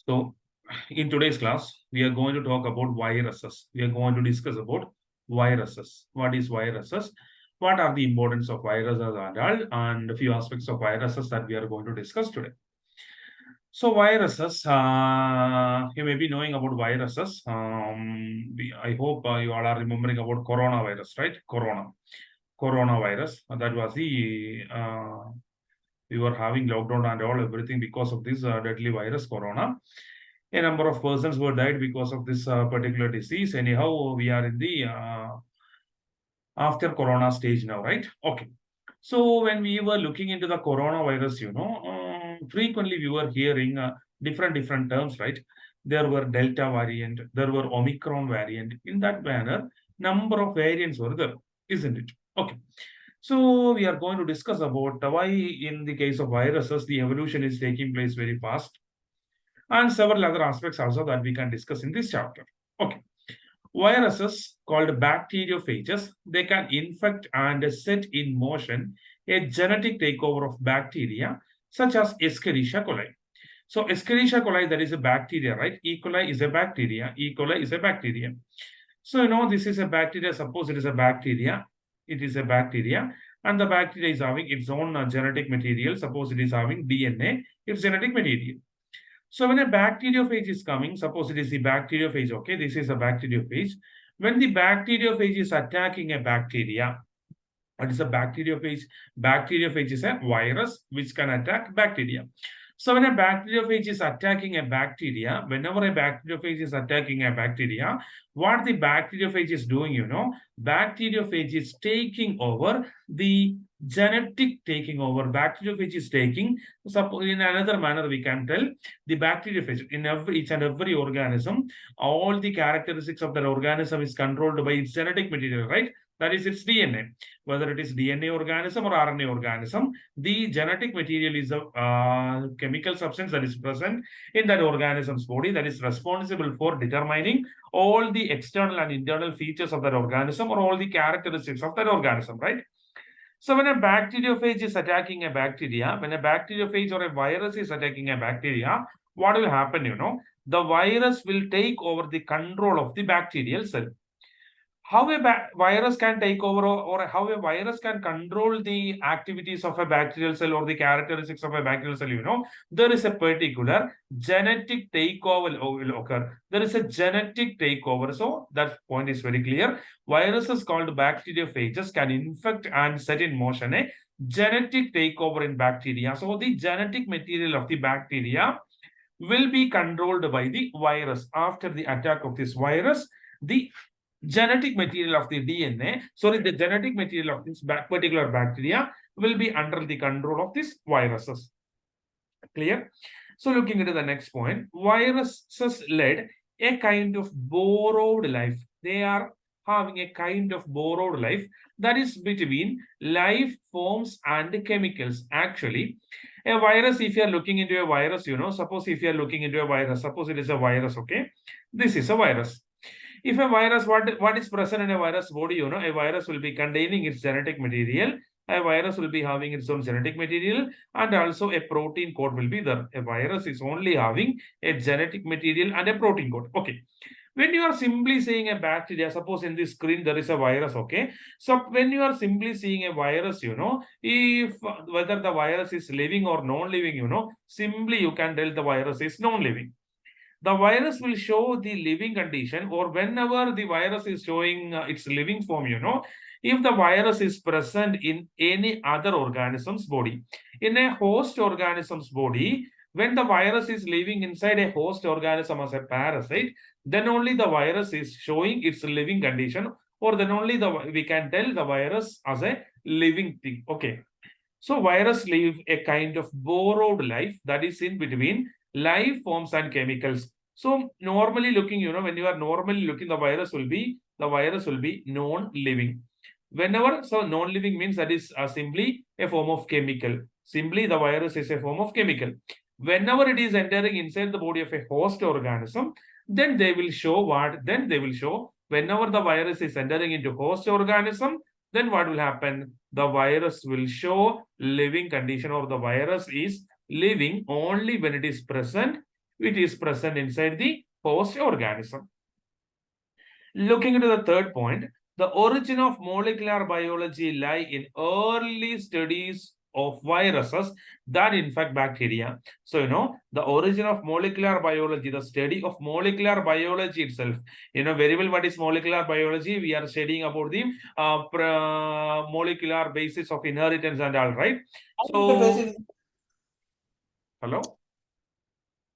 So, in today's class, we are going to talk about viruses. We are going to discuss about viruses. What is viruses? What are the importance of viruses and all, and a few aspects of viruses that we are going to discuss today. So, viruses, you may be knowing about viruses. I hope you all are remembering about coronavirus, right? Coronavirus. That was the we were having lockdown and all everything because of this deadly virus corona. A number of persons were died because of this particular disease. Anyhow, we are in the after corona stage now, right? Okay. So when we were looking into the coronavirus, frequently we were hearing different terms, right? There were Delta variant, there were Omicron variant. In that manner, number of variants were there, isn't it? Okay. So we are going to discuss about why, in the case of viruses, the evolution is taking place very fast, and several other aspects also that we can discuss in this chapter. Okay. Viruses called bacteriophages, they can infect and set in motion a genetic takeover of bacteria such as Escherichia coli. So Escherichia coli, that is a bacteria, right? E. coli is a bacteria. E. coli is a bacteria. So, this is a bacteria. Suppose it is a bacteria. It is a bacteria. And the bacteria is having its own genetic material. Suppose it is having DNA, its genetic material. So when a bacteriophage is coming, suppose it is the bacteriophage, okay, this is a bacteriophage. When the bacteriophage is attacking a bacteria, what is a bacteriophage? Bacteriophage is a virus which can attack bacteria. So when a bacteriophage is attacking a bacteria, whenever a bacteriophage is attacking a bacteria, what the bacteriophage is doing, bacteriophage is taking over the genetic taking over. Bacteriophage is taking, suppose in another manner we can tell, the bacteriophage in each and every organism, all the characteristics of that organism is controlled by its genetic material, right? That is its DNA. Whether it is DNA organism or RNA organism, the genetic material is a chemical substance that is present in that organism's body that is responsible for determining all the external and internal features of that organism or all the characteristics of that organism, right? So when a bacteriophage is attacking a bacteria, when a bacteriophage or a virus is attacking a bacteria, what will happen, The virus will take over the control of the bacterial cell. How a virus can take over, or how a virus can control the activities of a bacterial cell or the characteristics of a bacterial cell, there is a particular genetic takeover will occur. There is a genetic takeover. So that point is very clear. Viruses called bacteriophages can infect and set in motion a genetic takeover in bacteria. So the genetic material of the bacteria will be controlled by the virus. After the attack of this virus, the genetic material of the DNA, the genetic material of this particular bacteria will be under the control of these viruses. Clear? So looking into the next point, viruses led a kind of borrowed life. They are having a kind of borrowed life that is between life forms and chemicals. Actually, a virus, if you are looking into a virus, suppose if you are looking into a virus, suppose it is a virus, okay? This is a virus. If a virus, what is present in a virus body, a virus will be containing its genetic material. A virus will be having its own genetic material, and also a protein code will be there. A virus is only having a genetic material and a protein code. Okay. When you are simply seeing a bacteria, suppose in this screen there is a virus, okay? So when you are simply seeing a virus, if whether the virus is living or non-living, simply you can tell the virus is non-living. The virus will show the living condition, or whenever the virus is showing its living form, if the virus is present in any other organism's body. In a host organism's body, when the virus is living inside a host organism as a parasite, then only the virus is showing its living condition, or then only we can tell the virus as a living thing. Okay. So virus live a kind of borrowed life that is in between life forms and chemicals. So normally looking, when you are normally looking, the virus will be non-living. Whenever, so non-living means that is simply a form of chemical. Simply the virus is a form of chemical. Whenever it is entering inside the body of a host organism, then they will show what? Then they will show Whenever the virus is entering into host organism, then what will happen? The virus will show living condition, or the virus is living only when it is present. It is present inside the host organism. Looking into the third point, the origin of molecular biology lie in early studies of viruses that infect bacteria. So, the origin of molecular biology, the study of molecular biology itself. Very well what is molecular biology. We are studying about the molecular basis of inheritance and all, right? So, hello?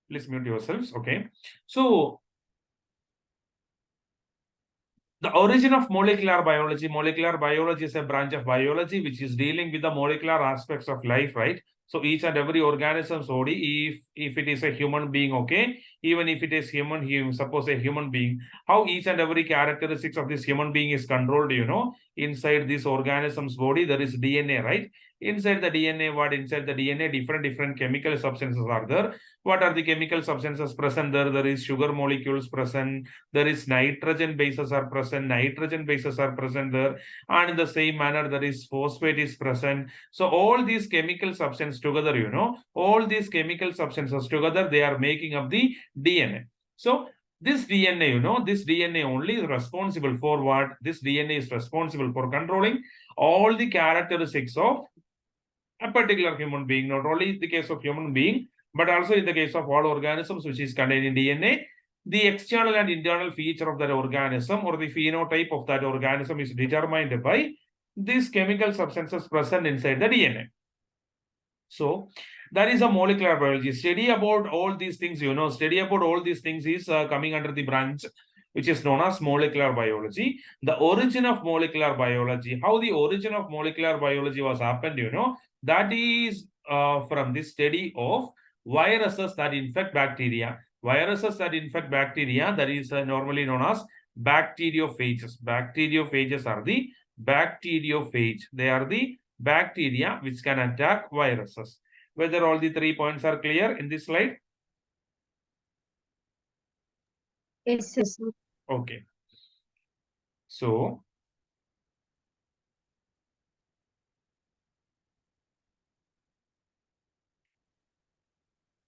Please mute yourselves. Okay. So, the origin of molecular biology is a branch of biology which is dealing with the molecular aspects of life, right? So each and every organism's body, if it is a human being, okay, even if it is suppose a human being, how each and every characteristics of this human being is controlled, inside this organism's body, there is DNA, right? Inside the DNA, inside the DNA, different chemical substances are there. What are the chemical substances present there? There is sugar molecules present, there is nitrogen bases are present, there, and in the same manner there is phosphate is present. So all these chemical substances together, all these chemical substances together, they are making up the DNA. So this DNA, this DNA only is responsible for what? This DNA is responsible for controlling all the characteristics of a particular human being, not only in the case of human being, but also in the case of all organisms which is contained in DNA. The external and internal feature of that organism, or the phenotype of that organism, is determined by these chemical substances present inside the DNA. So that is a molecular biology. Study about all these things, study about all these things is coming under the branch which is known as molecular biology. The origin of molecular biology, how the origin of molecular biology was happened, that is from the study of viruses that infect bacteria. Viruses that infect bacteria, that is normally known as bacteriophages. Bacteriophages are the bacteriophage. They are the bacteria which can attack viruses. Whether all the 3 points are clear in this slide? Yes, sir. Okay. So,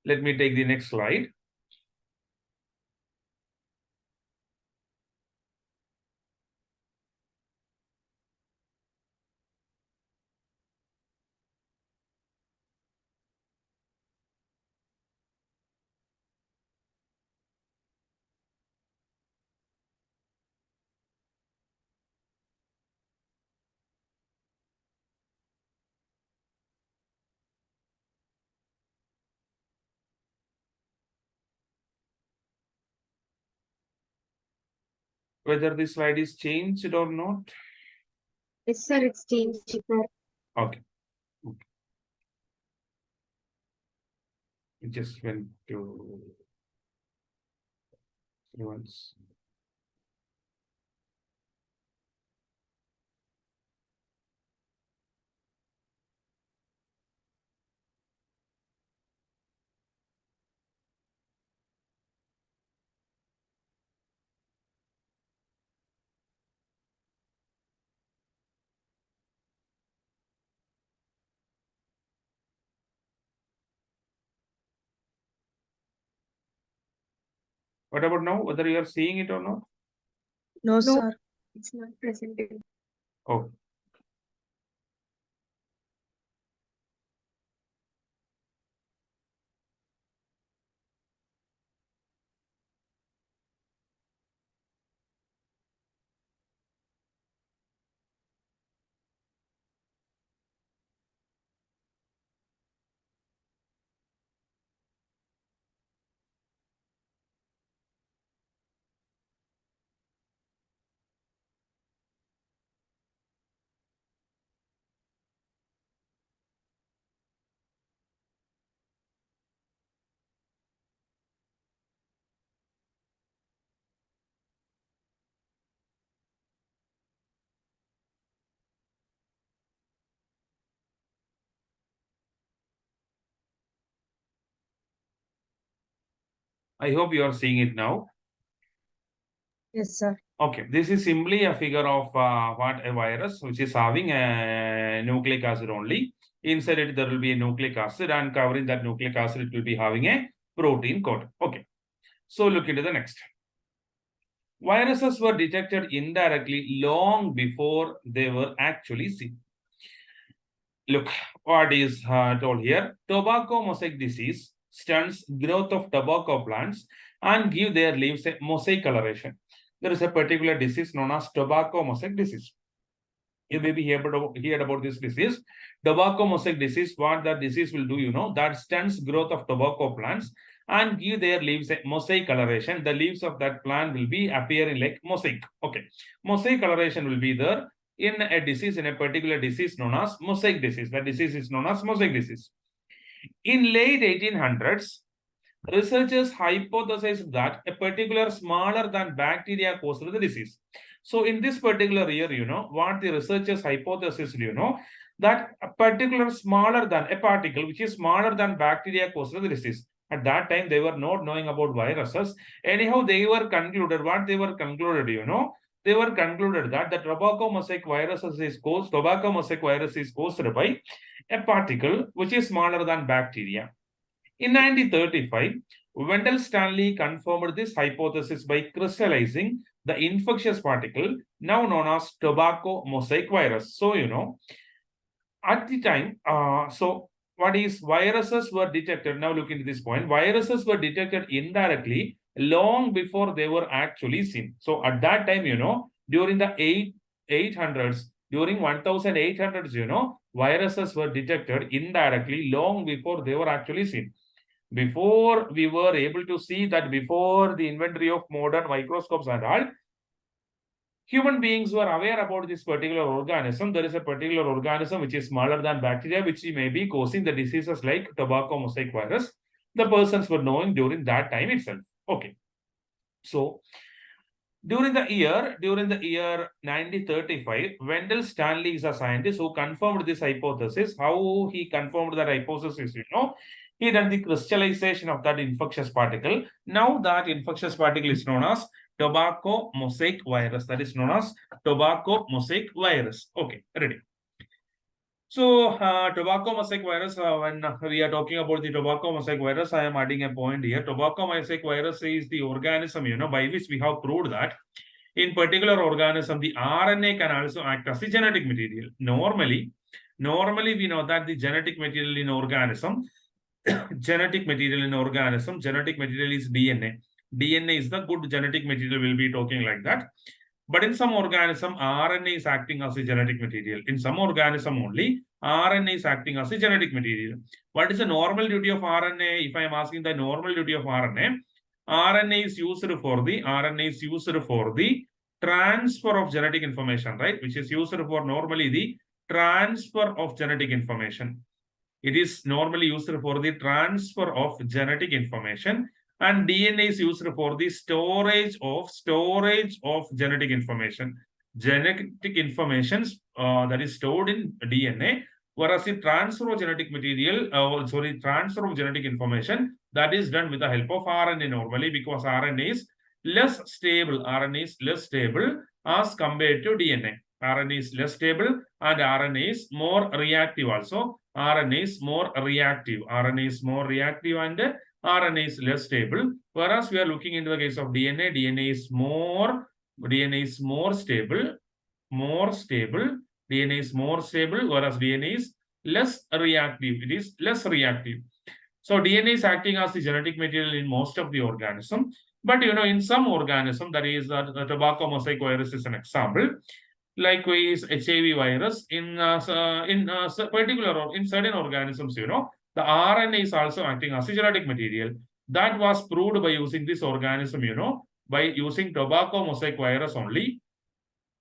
let me take the next slide. Whether this slide is changed or not? Yes, sir, it's changed, sir. Okay. It just went to once. What about now? Whether you are seeing it or not? No, sir, it's not presented. Oh. I hope you are seeing it now. Yes, sir. Okay, this is simply a figure of what a virus which is having a nucleic acid only. Inside it, there will be a nucleic acid, and covering that nucleic acid, it will be having a protein coat. Okay, so look into the next. Viruses were detected indirectly long before they were actually seen. Look, what is told here. Tobacco mosaic disease stunts growth of tobacco plants and give their leaves a mosaic coloration. There is a particular disease known as tobacco mosaic disease. You may be heard about this disease. Tobacco mosaic disease, what that disease will do, you know, that stunts growth of tobacco plants and give their leaves a mosaic coloration. The leaves of that plant will be appearing like mosaic. Okay. Mosaic coloration will be there in a disease, in a particular disease known as mosaic disease. That disease is known as mosaic disease. In late 1800s, researchers hypothesized that a particular smaller than bacteria caused the disease. So in this particular year, you know, what the researchers hypothesized, you know, that a particular smaller than a particle which is smaller than bacteria caused the disease. At that time, they were not knowing about viruses. Anyhow, they were concluded, what they were concluded, you know, they were concluded that the tobacco mosaic virus is caused by a particle which is smaller than bacteria. In 1935, Wendell Stanley confirmed this hypothesis by crystallizing the infectious particle now known as tobacco mosaic virus. So, you know, at the time, what is viruses were detected? Now, look into this point. Viruses were detected indirectly long before they were actually seen. So, at that time, you know, during the 800s, during 1800s, you know, viruses were detected indirectly long before they were actually seen. Before we were able to see that, before the inventory of modern microscopes and all, human beings were aware about this particular organism. There is a particular organism which is smaller than bacteria, which may be causing the diseases like tobacco mosaic virus. The persons were knowing during that time itself. Okay. So during the year 1935, Wendell Stanley is a scientist who confirmed this hypothesis. How he confirmed that hypothesis, you know, he done the crystallization of that infectious particle. Now that infectious particle is known as tobacco mosaic virus. That is known as tobacco mosaic virus. Okay, ready. So, tobacco mosaic virus, when we are talking about the tobacco mosaic virus, I am adding a point here. Tobacco mosaic virus is the organism, you know, by which we have proved that in particular organism, the RNA can also act as the genetic material. Normally we know that the genetic material in organism, genetic material is DNA. DNA is the good genetic material. We'll be talking like that. But in some organism, RNA is acting as a genetic material. In some organism only, RNA is acting as a genetic material. What is the normal duty of RNA? If I am asking the normal duty of RNA, RNA is used for the transfer of genetic information, right? Which is used for normally the transfer of genetic information. It is normally used for the transfer of genetic information, and DNA is used for the storage of genetic information. Genetic information that is stored in DNA, whereas the transfer of genetic material, transfer of genetic information, that is done with the help of RNA normally, because RNA is less stable. RNA is less stable as compared to DNA. RNA is less stable and RNA is more reactive also. RNA is more reactive. RNA is more reactive and RNA is less stable. Whereas we are looking into the case of DNA, DNA is more stable. DNA is more stable, whereas DNA is less reactive. It is less reactive. So DNA is acting as the genetic material in most of the organism. But you know, in some organism, that is the tobacco mosaic virus is an example. Likewise, HIV virus in particular or in certain organisms, you know, the RNA is also acting as a genetic material. That was proved by using this organism, you know, by using tobacco mosaic virus only.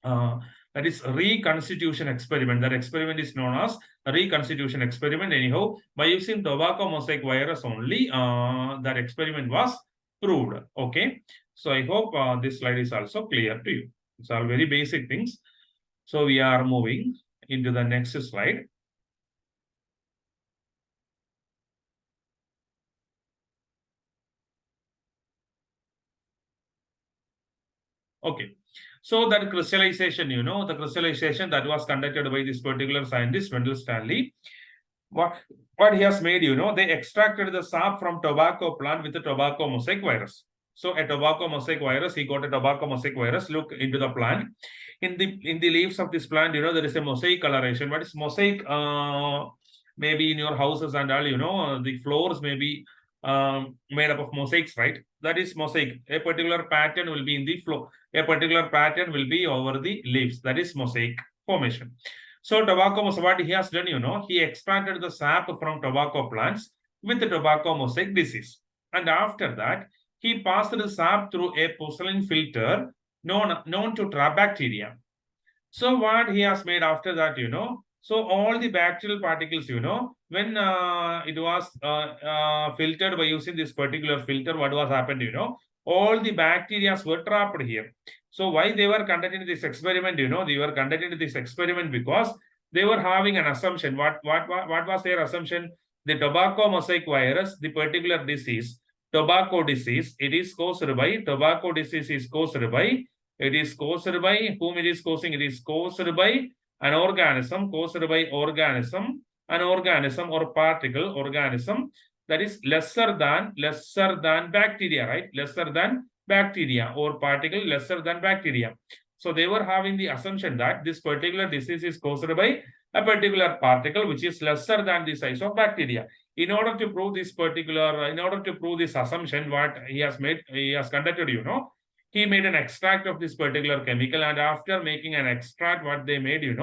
That is reconstitution experiment. That experiment is known as reconstitution experiment. Anyhow, by using tobacco mosaic virus only, that experiment was proved. Okay. So I hope this slide is also clear to you. It's all very basic things. So we are moving into the next slide. Okay. So that crystallization, the crystallization that was conducted by this particular scientist, Wendell Stanley, what he has made, they extracted the sap from tobacco plant with the tobacco mosaic virus. So a tobacco mosaic virus, he got a tobacco mosaic virus, look into the plant. In the leaves of this plant, there is a mosaic coloration. What is mosaic? Maybe in your houses and all, the floors may be made up of mosaics, right? That is mosaic. A particular pattern will be in the floor. A particular pattern will be over the leaves. That is mosaic formation. So tobacco, what he has done, he extracted the sap from tobacco plants with the tobacco mosaic disease. And after that, he passed the sap through a porcelain filter known to trap bacteria. So what he has made after that, so all the bacterial particles, when it was filtered by using this particular filter, what was happened, all the bacteria were trapped here. So why they were conducting this experiment, they were conducting this experiment because they were having an assumption. What was their assumption? The tobacco mosaic virus, the particular disease, tobacco disease, it is caused by, tobacco disease is caused by, it is caused by whom it is causing? It is caused by an organism, an organism or particle organism that is lesser than bacteria, right? Lesser than bacteria or particle lesser than bacteria. So they were having the assumption that this particular disease is caused by a particular particle which is lesser than the size of bacteria. In order to prove this assumption, what he has conducted, he made an extract of this particular chemical, and after making an extract, what they made,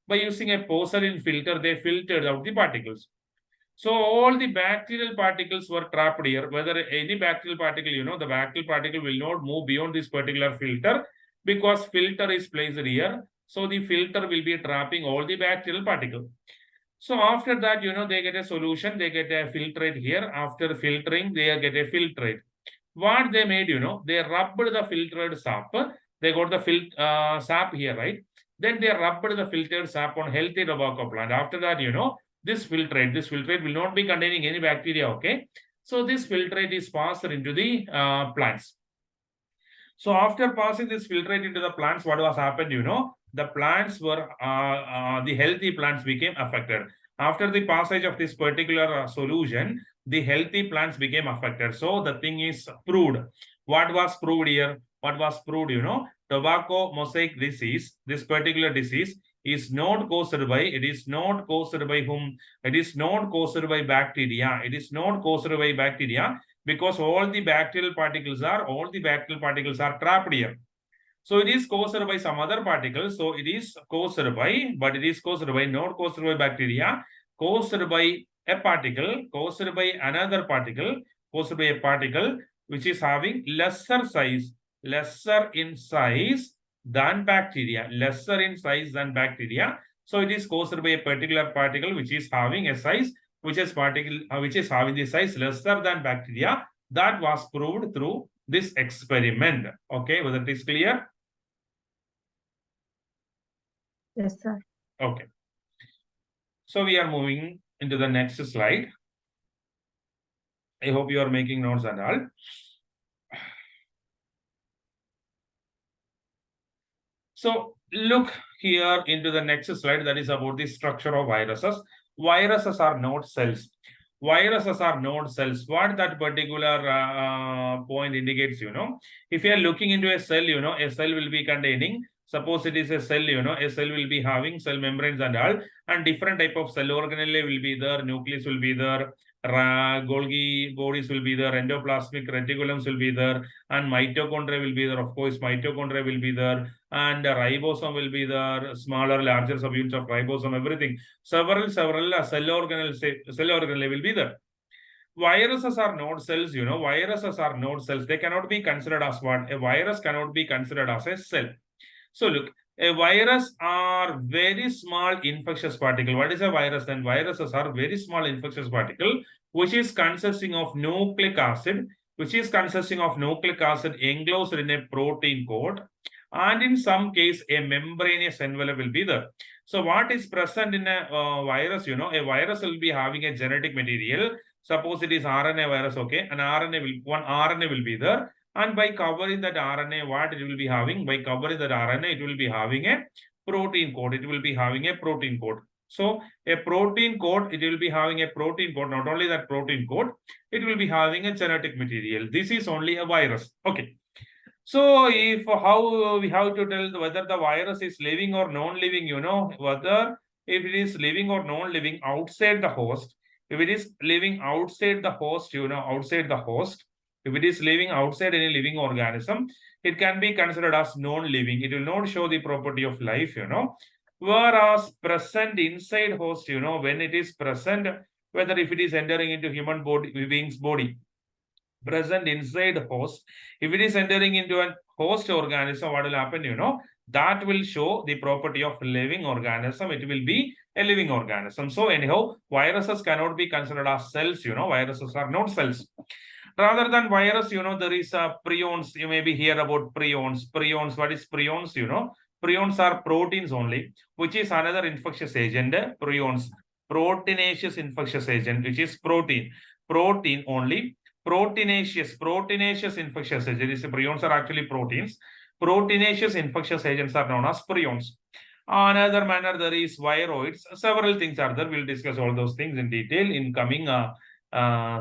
by using a porcelain filter, they filtered out the particles. So all the bacterial particles were trapped here. Whether any bacterial particle, the bacterial particle will not move beyond this particular filter because filter is placed here. So the filter will be trapping all the bacterial particle. So after that, they get a solution, they get a filtrate here. After filtering, they get a filtrate. What they made, they rubbed the filtered sap. They got the sap here, right? Then they rubbed the filtered sap on healthy tobacco plant. After that, this filtrate will not be containing any bacteria, okay? So this filtrate is passed into the plants. So after passing this filtrate into the plants, what was happened, the plants were, the healthy plants became affected. After the passage of this particular solution, the healthy plants became affected. So the thing is proved. What was proved here? What was proved, tobacco mosaic disease, this particular disease is not caused by, it is not caused by whom? It is not caused by bacteria. It is not caused by bacteria because all the bacterial particles are trapped here. So it is caused by some other particles. So it is caused by, but it is caused by, not caused by bacteria, caused by a particle, caused by another particle, caused by a particle which is having lesser in size than bacteria, lesser in size than bacteria. So it is caused by a particular particle which is having a size, which is having the size lesser than bacteria. That was proved through this experiment. Okay, whether it is clear? Yes, sir. Okay. So we are moving into the next slide. I hope you are making notes and all. So look here into the next slide, that is about the structure of viruses. Viruses are not cells. Viruses are not cells. What that particular point indicates, if you are looking into a cell, a cell will be containing, suppose it is a cell, a cell will be having cell membranes and all, and different type of cell organelle will be there, nucleus will be there, Golgi bodies will be there, endoplasmic reticulums will be there, and mitochondria will be there. Of course, mitochondria will be there, and ribosome will be there, smaller, larger subunits of ribosome, everything. Several cell organelle will be there. Viruses are not cells, viruses are not cells. They cannot be considered as what? A virus cannot be considered as a cell. So look, a virus are very small infectious particle. What is a virus? Then viruses are very small infectious particle, which is consisting of nucleic acid, enclosed in a protein coat, and in some case a membranous envelope will be there. So what is present in a virus? A virus will be having a genetic material. Suppose it is RNA virus, okay, one RNA will be there. And by covering that RNA, what it will be having? By covering that RNA, it will be having a protein code. It will be having a protein code. So a protein code, it will be having a protein code. Not only that protein code, it will be having a genetic material. This is only a virus. Okay. So if how we have to tell whether the virus is living or non-living, whether if it is living or non-living outside the host, if it is living outside the host, outside the host, if it is living outside any living organism, it can be considered as non-living. It will not show the property of life, Whereas present inside host, when it is present, whether if it is entering into human being's body, present inside the host, if it is entering into a host organism, what will happen, that will show the property of living organism. It will be a living organism. So anyhow, viruses cannot be considered as cells, viruses are not cells. Rather than virus, there is prions. You maybe hear about prions. Prions, what is prions, Prions are proteins only, which is another infectious agent. Prions, proteinaceous infectious agent, which is protein only. Proteinaceous infectious agents. Prions are actually proteins. Proteinaceous infectious agents are known as prions. Another manner, there is viroids. Several things are there. We'll discuss all those things in detail in coming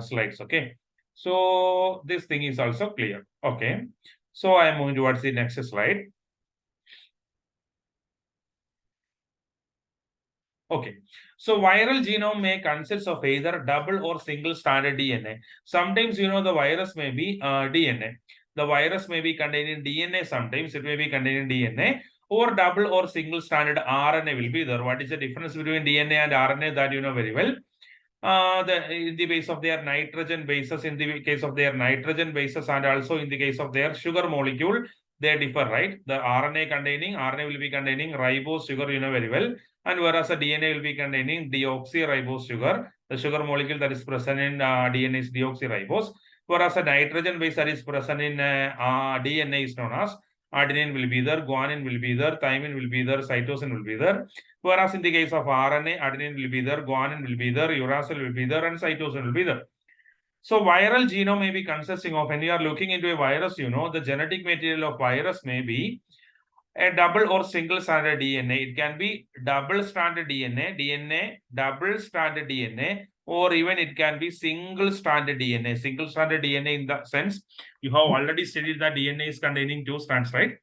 slides. Okay. So this thing is also clear. Okay. So I am moving towards the next slide. Okay. So viral genome may consist of either double or single stranded DNA. Sometimes, the virus may be DNA. The virus may be containing DNA. Sometimes it may be containing DNA, or double or single stranded RNA will be there. What is the difference between DNA and RNA? That you know very well. In the case of their nitrogen bases, in the case of their nitrogen bases, and also in the case of their sugar molecule, they differ, right? The RNA will be containing ribose sugar, you know very well. And whereas the DNA will be containing deoxyribose sugar, the sugar molecule that is present in DNA is deoxyribose. Whereas a nitrogen base that is present in DNA is known as adenine will be there, guanine will be there, thymine will be there, cytosine will be there. Whereas in the case of RNA, adenine will be there, guanine will be there, uracil will be there, and cytosine will be there. So viral genome may be consisting of, when you are looking into a virus, the genetic material of virus may be a double or single stranded DNA. It can be double stranded DNA, double stranded DNA, or even it can be single stranded DNA. Single stranded DNA in the sense you have already studied that DNA is containing 2 strands, right?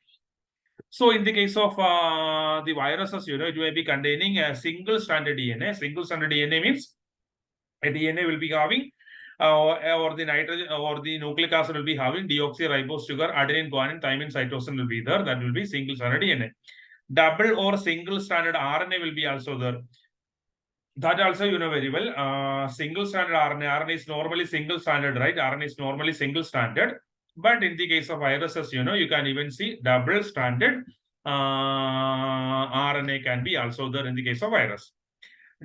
So in the case of the viruses, it may be containing a single stranded DNA. Single stranded DNA means a DNA will be having or the nitrogen or the nucleic acid will be having deoxyribose sugar, adenine, guanine, thymine, cytosine will be there. That will be single stranded DNA. Double or single stranded RNA will be also there. That also you know very well. Single stranded RNA is normally single stranded, right? RNA is normally single stranded. But in the case of viruses, you can even see double stranded RNA can be also there in the case of virus.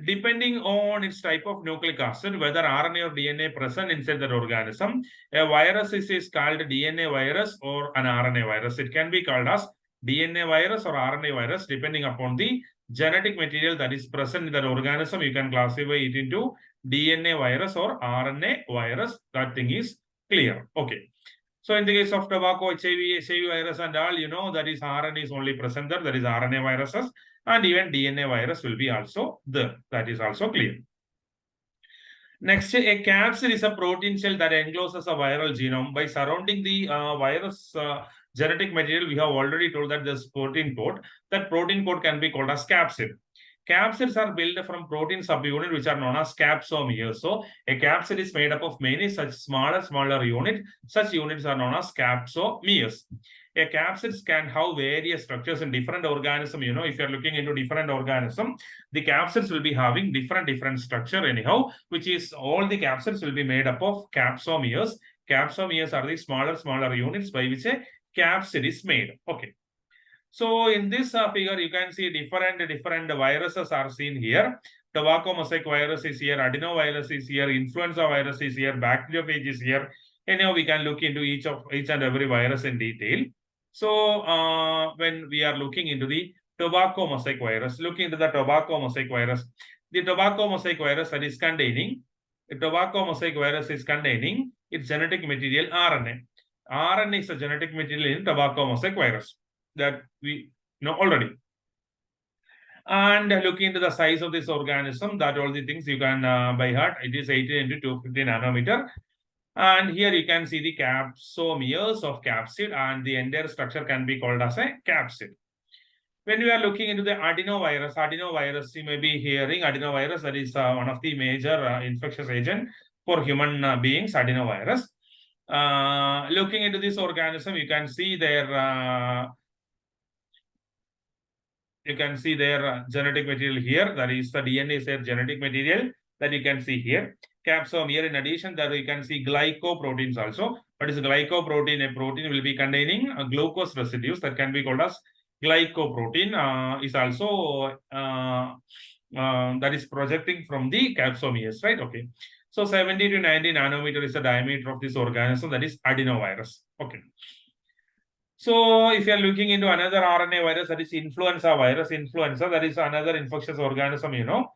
Depending on its type of nucleic acid, whether RNA or DNA present inside that organism, a virus is called DNA virus or an RNA virus. It can be called as DNA virus or RNA virus, depending upon the genetic material that is present in that organism. You can classify it into DNA virus or RNA virus. That thing is clear. Okay. So in the case of tobacco, HIV virus and all, that is RNA is only present there. That is RNA viruses. And even DNA virus will be also there. That is also clear. Next, a capsid is a protein shell that encloses a viral genome. By surrounding the virus genetic material, we have already told that this protein code. That protein code can be called as capsid. Capsids are built from protein subunit which are known as capsomeres. So a capsid is made up of many such smaller units. Such units are known as capsomeres. A capsids can have various structures in different organisms. If you're looking into different organisms, the capsids will be having different structure anyhow, which is all the capsids will be made up of capsomeres. Capsomeres are the smaller units by which a capsid is made. Okay. So in this figure, you can see different viruses are seen here. Tobacco mosaic virus is here, adenovirus is here, influenza virus is here, bacteriophage is here. Anyhow, we can look into each and every virus in detail. So when we are looking into the tobacco mosaic virus, the tobacco mosaic virus that is containing, the tobacco mosaic virus is containing its genetic material RNA. RNA is a genetic material in tobacco mosaic virus that we know already. And looking into the size of this organism, that all the things you can by heart. It is 80 into 250 nanometer. And here you can see the capsomeres of capsid, and the entire structure can be called as a capsid. When we are looking into the adenovirus, you may be hearing adenovirus, that is one of the major infectious agent for human beings, adenovirus. Looking into this organism, you can see their genetic material here. That is the DNA is their genetic material that you can see here. Capsomere. In addition, that you can see glycoproteins also. What is glycoprotein? A protein will be containing glucose residues that can be called as glycoprotein. Is also that is projecting from the capsomeres, right? Okay. So 70 to 90 nanometer is the diameter of this organism, that is adenovirus. Okay. So if you are looking into another RNA virus, that is influenza virus, that is another infectious organism, you know.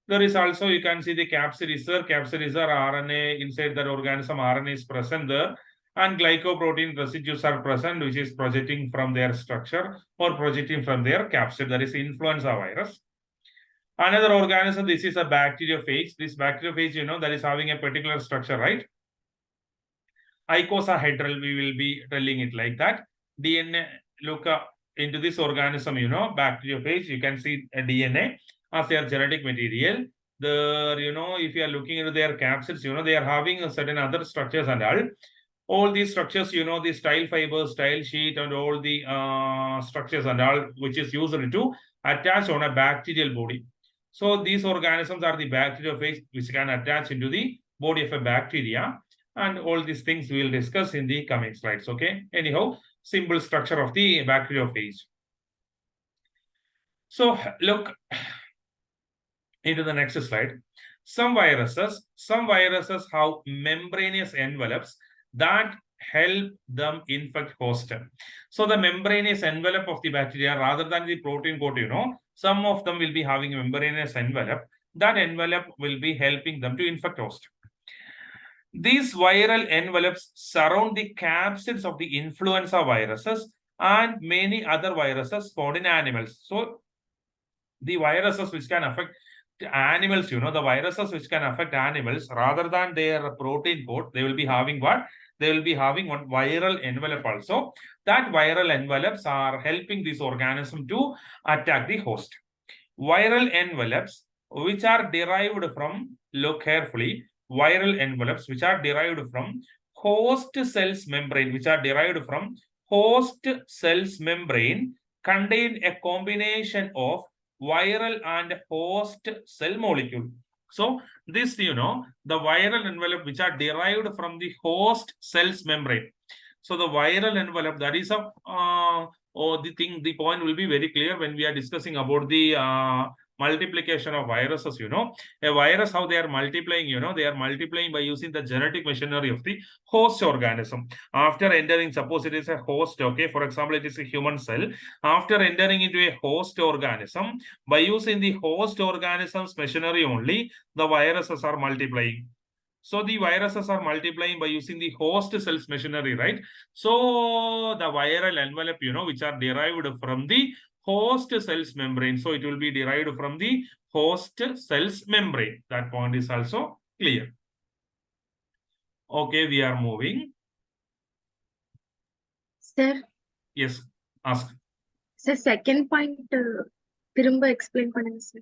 There is also, you can see the capsid is there. Capsid is there, RNA inside that organism, RNA is present there. And glycoprotein residues are present, which is projecting from their structure or projecting from their capsid. That is influenza virus. Another organism, this is a bacteriophage. This bacteriophage, you know, that is having a particular structure, right? Icosahedral, we will be telling it like that. DNA, look into this organism, you know, bacteriophage, you can see a DNA as their genetic material. You know, if you are looking into their capsids, you know, they are having a certain other structures and all these structures, you know, the style fibers, style sheet, and all the structures and all, which is used to attach on a bacterial body. So these organisms are the bacteriophage, which can attach into the body of a bacteria. And all these things we will discuss in the coming slides. Okay. Anyhow, simple structure of the bacteriophage. So look into the next slide. Some viruses have membranous envelopes that help them infect host. So the membranous envelope of the bacteria, rather than the protein coat, you know, some of them will be having a membranous envelope. That envelope will be helping them to infect host. These viral envelopes surround the capsids of the influenza viruses and many other viruses found in animals. So the viruses which can affect animals, you know, the viruses which can affect animals, rather than their protein coat, they will be having what? They will be having one viral envelope also. That viral envelopes are helping this organism to attack the host. Viral envelopes which are derived from, look carefully, viral envelopes which are derived from host cells membrane, contain a combination of viral and host cell molecule. So this, you know, the viral envelope which are derived from the host cells membrane. So the viral envelope, that is a the point will be very clear when we are discussing about the multiplication of viruses. You know, a virus, how they are multiplying, you know, they are multiplying by using the genetic machinery of the host organism. After entering, suppose it is a host, okay, for example, it is a human cell. After entering into a host organism, by using the host organism's machinery only, the viruses are multiplying. So the viruses are multiplying by using the host cells machinery, right? So the viral envelope, you know, which are derived from the host cells membrane. So it will be derived from the host cells membrane. That point is also clear. Okay, we are moving. Sir. Yes, ask. Sir, second point, திரும்ப explain பண்ணுங்க sir.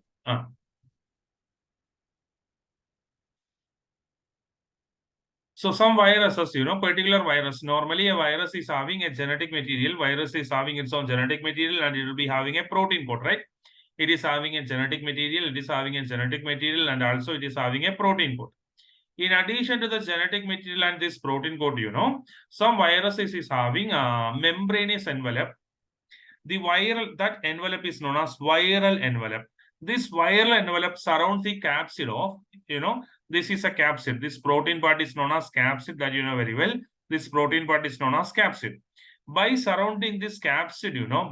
So some viruses, you know, particular virus, normally a virus is having a genetic material, virus is having its own genetic material, and it will be having a protein code, right? It is having a genetic material, and also it is having a protein code. In addition to the genetic material and this protein code, you know, some viruses is having a membranous envelope. That envelope is known as viral envelope. This viral envelope surrounds the capsid of, you know, this is a capsid. This protein part is known as capsid, that you know very well. This protein part is known as capsid. By surrounding this capsid, you know,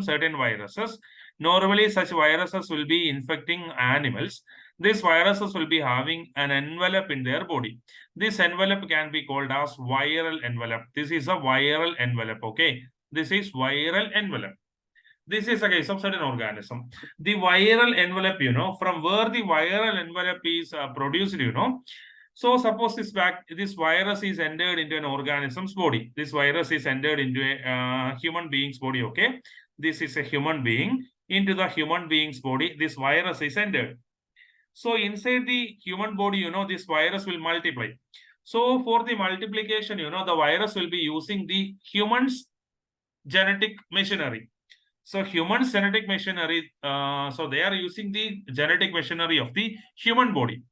certain viruses, normally such viruses will be infecting animals. these viruses will be having an envelope in their body. This envelope can be called as viral envelope. This is a viral envelope, okay? This is viral envelope. This is a case of certain organism. The viral envelope, from where the viral envelope is produced, So suppose this virus is entered into an organism's body. This virus is entered into a human being's body, okay? This is a human being. Into the human being's body, this virus is entered. So inside the human body, this virus will multiply. So for the multiplication, the virus will be using the human's genetic machinery. So human genetic machinery, so they are using the genetic machinery of the human body.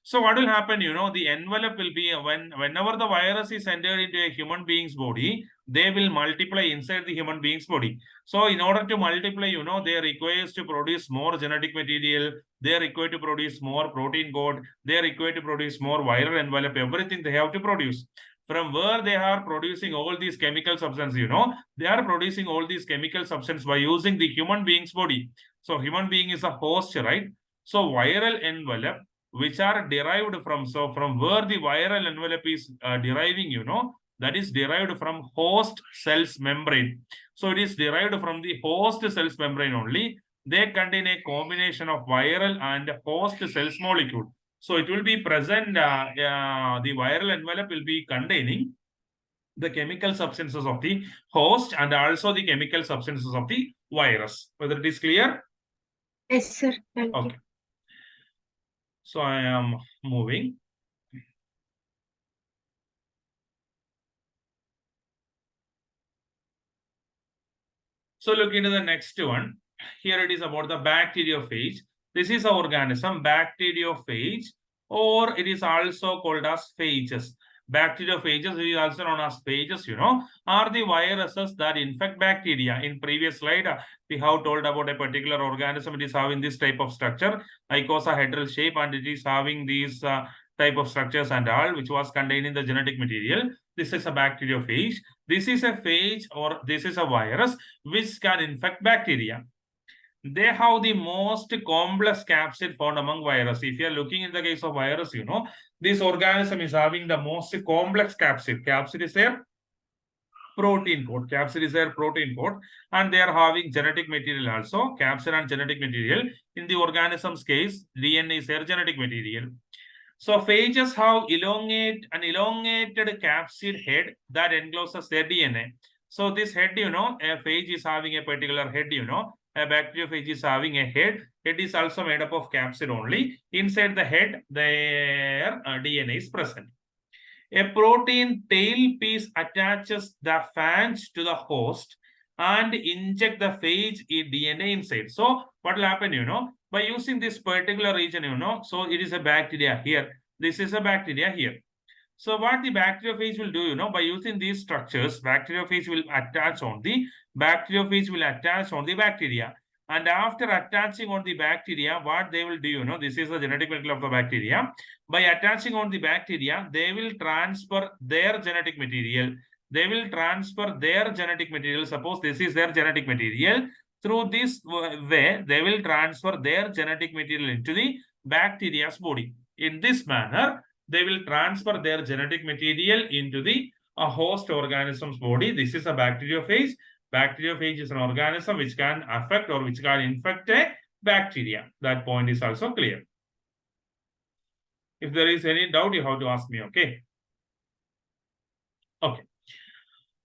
So what will happen, the envelope will be whenever the virus is entered into a human being's body, they will multiply inside the human being's body. So in order to multiply, they are required to produce more genetic material. They are required to produce more protein code. They are required to produce more viral envelope. Everything they have to produce. From where they are producing all these chemical substances, they are producing all these chemical substances by using the human being's body. So human being is a host, right? So viral envelope, which are derived from, so from where the viral envelope is deriving, that is derived from host cells membrane. So it is derived from the host cells membrane only. They contain a combination of viral and host cells molecule. So it will be present, the viral envelope will be containing the chemical substances of the host and also the chemical substances of the virus. Whether it is clear? Yes, sir. Thank you. Okay. So I am moving. So look into the next one. Here it is about the bacteriophage. This is an organism, bacteriophage, or it is also called as phages. Bacteriophages is also known as phages, are the viruses that infect bacteria. In previous slide, we have told about a particular organism. It is having this type of structure, icosahedral shape, and it is having these type of structures and all, which was contained in the genetic material. This is a bacteriophage. This is a phage, or this is a virus which can infect bacteria. They have the most complex capsid found among virus. If you are looking in the case of virus, this organism is having the most complex capsid. Capsid is their protein code. Capsid is their protein code, and they are having genetic material also. Capsid and genetic material. In the organism's case, DNA is their genetic material. So phages have an elongated capsid head that encloses their DNA. So this head, a phage is having a particular head, a bacteriophage is having a head. It is also made up of capsid only. Inside the head, their DNA is present. A protein tail piece attaches the phage to the host and inject the phage DNA inside. So what will happen, by using this particular region, so it is a bacteria here. This is a bacteria here. So what the bacteriophage will do, by using these structures, bacteriophage will attach on the bacteria. And after attaching on the bacteria, what they will do, this is the genetic material of the bacteria. By attaching on the bacteria, they will transfer their genetic material. Suppose this is their genetic material. Through this way, they will transfer their genetic material into the bacteria's body. In this manner, they will transfer their genetic material into the host organism's body. This is a bacteriophage. Bacteriophage is an organism which can affect or which can infect a bacteria. That point is also clear. If there is any doubt, you have to ask me, okay? Okay.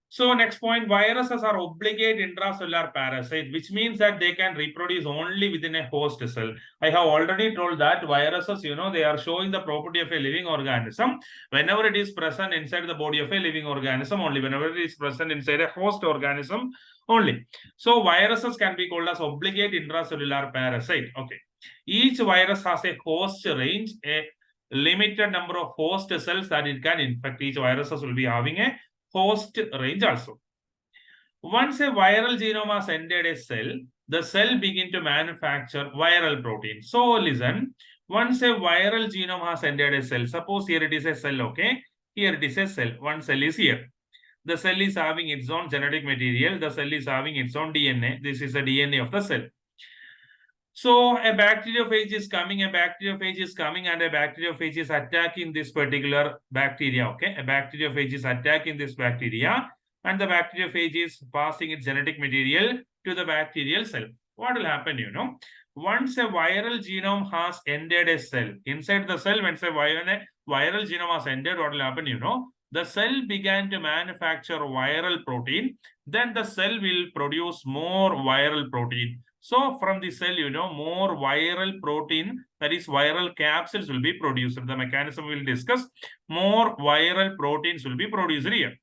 So next point, viruses are obligate intracellular parasite, which means that they can reproduce only within a host cell. I have already told that viruses, they are showing the property of a living organism whenever it is present inside the body of a living organism only, whenever it is present inside a host organism only. So viruses can be called as obligate intracellular parasite. Okay. Each virus has a host range, a limited number of host cells that it can infect. Each viruses will be having a host range also. Once a viral genome has entered a cell, the cell begin to manufacture viral protein. So listen, once a viral genome has entered a cell, suppose here it is a cell, okay? Here it is a cell. One cell is here. The cell is having its own genetic material. The cell is having its own DNA. This is the DNA of the cell. So a bacteriophage is coming, and a bacteriophage is attacking this particular bacteria. Okay, a bacteriophage is attacking this bacteria, and the bacteriophage is passing its genetic material to the bacterial cell. What will happen, once a viral genome has entered a cell, inside the cell, once a viral genome has entered, what will happen, the cell began to manufacture viral protein, then the cell will produce more viral protein. So from the cell, more viral protein, that is viral capsids, will be produced. The mechanism we will discuss. More viral proteins will be produced here.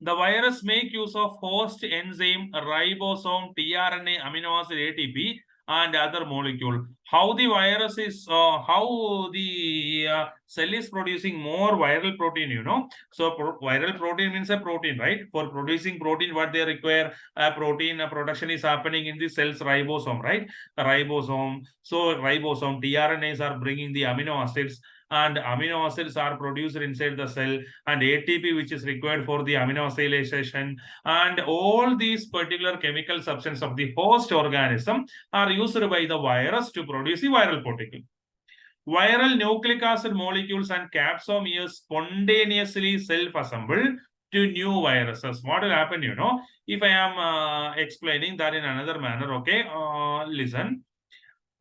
The virus make use of host enzyme, ribosome, tRNA, amino acid, ATP, and other molecule. How the virus is, how the cell is producing more viral protein, So viral protein means a protein, right? For producing protein, what they require, protein production is happening in the cell's ribosome, right? The ribosome. So ribosome, tRNAs are bringing the amino acids, and amino acids are produced inside the cell, and ATP, which is required for the amino acylation, and all these particular chemical substances of the host organism are used by the virus to produce the viral particle. Viral nucleic acid molecules and capsomeres spontaneously self-assemble to new viruses. What will happen, if I am explaining that in another manner, okay, listen.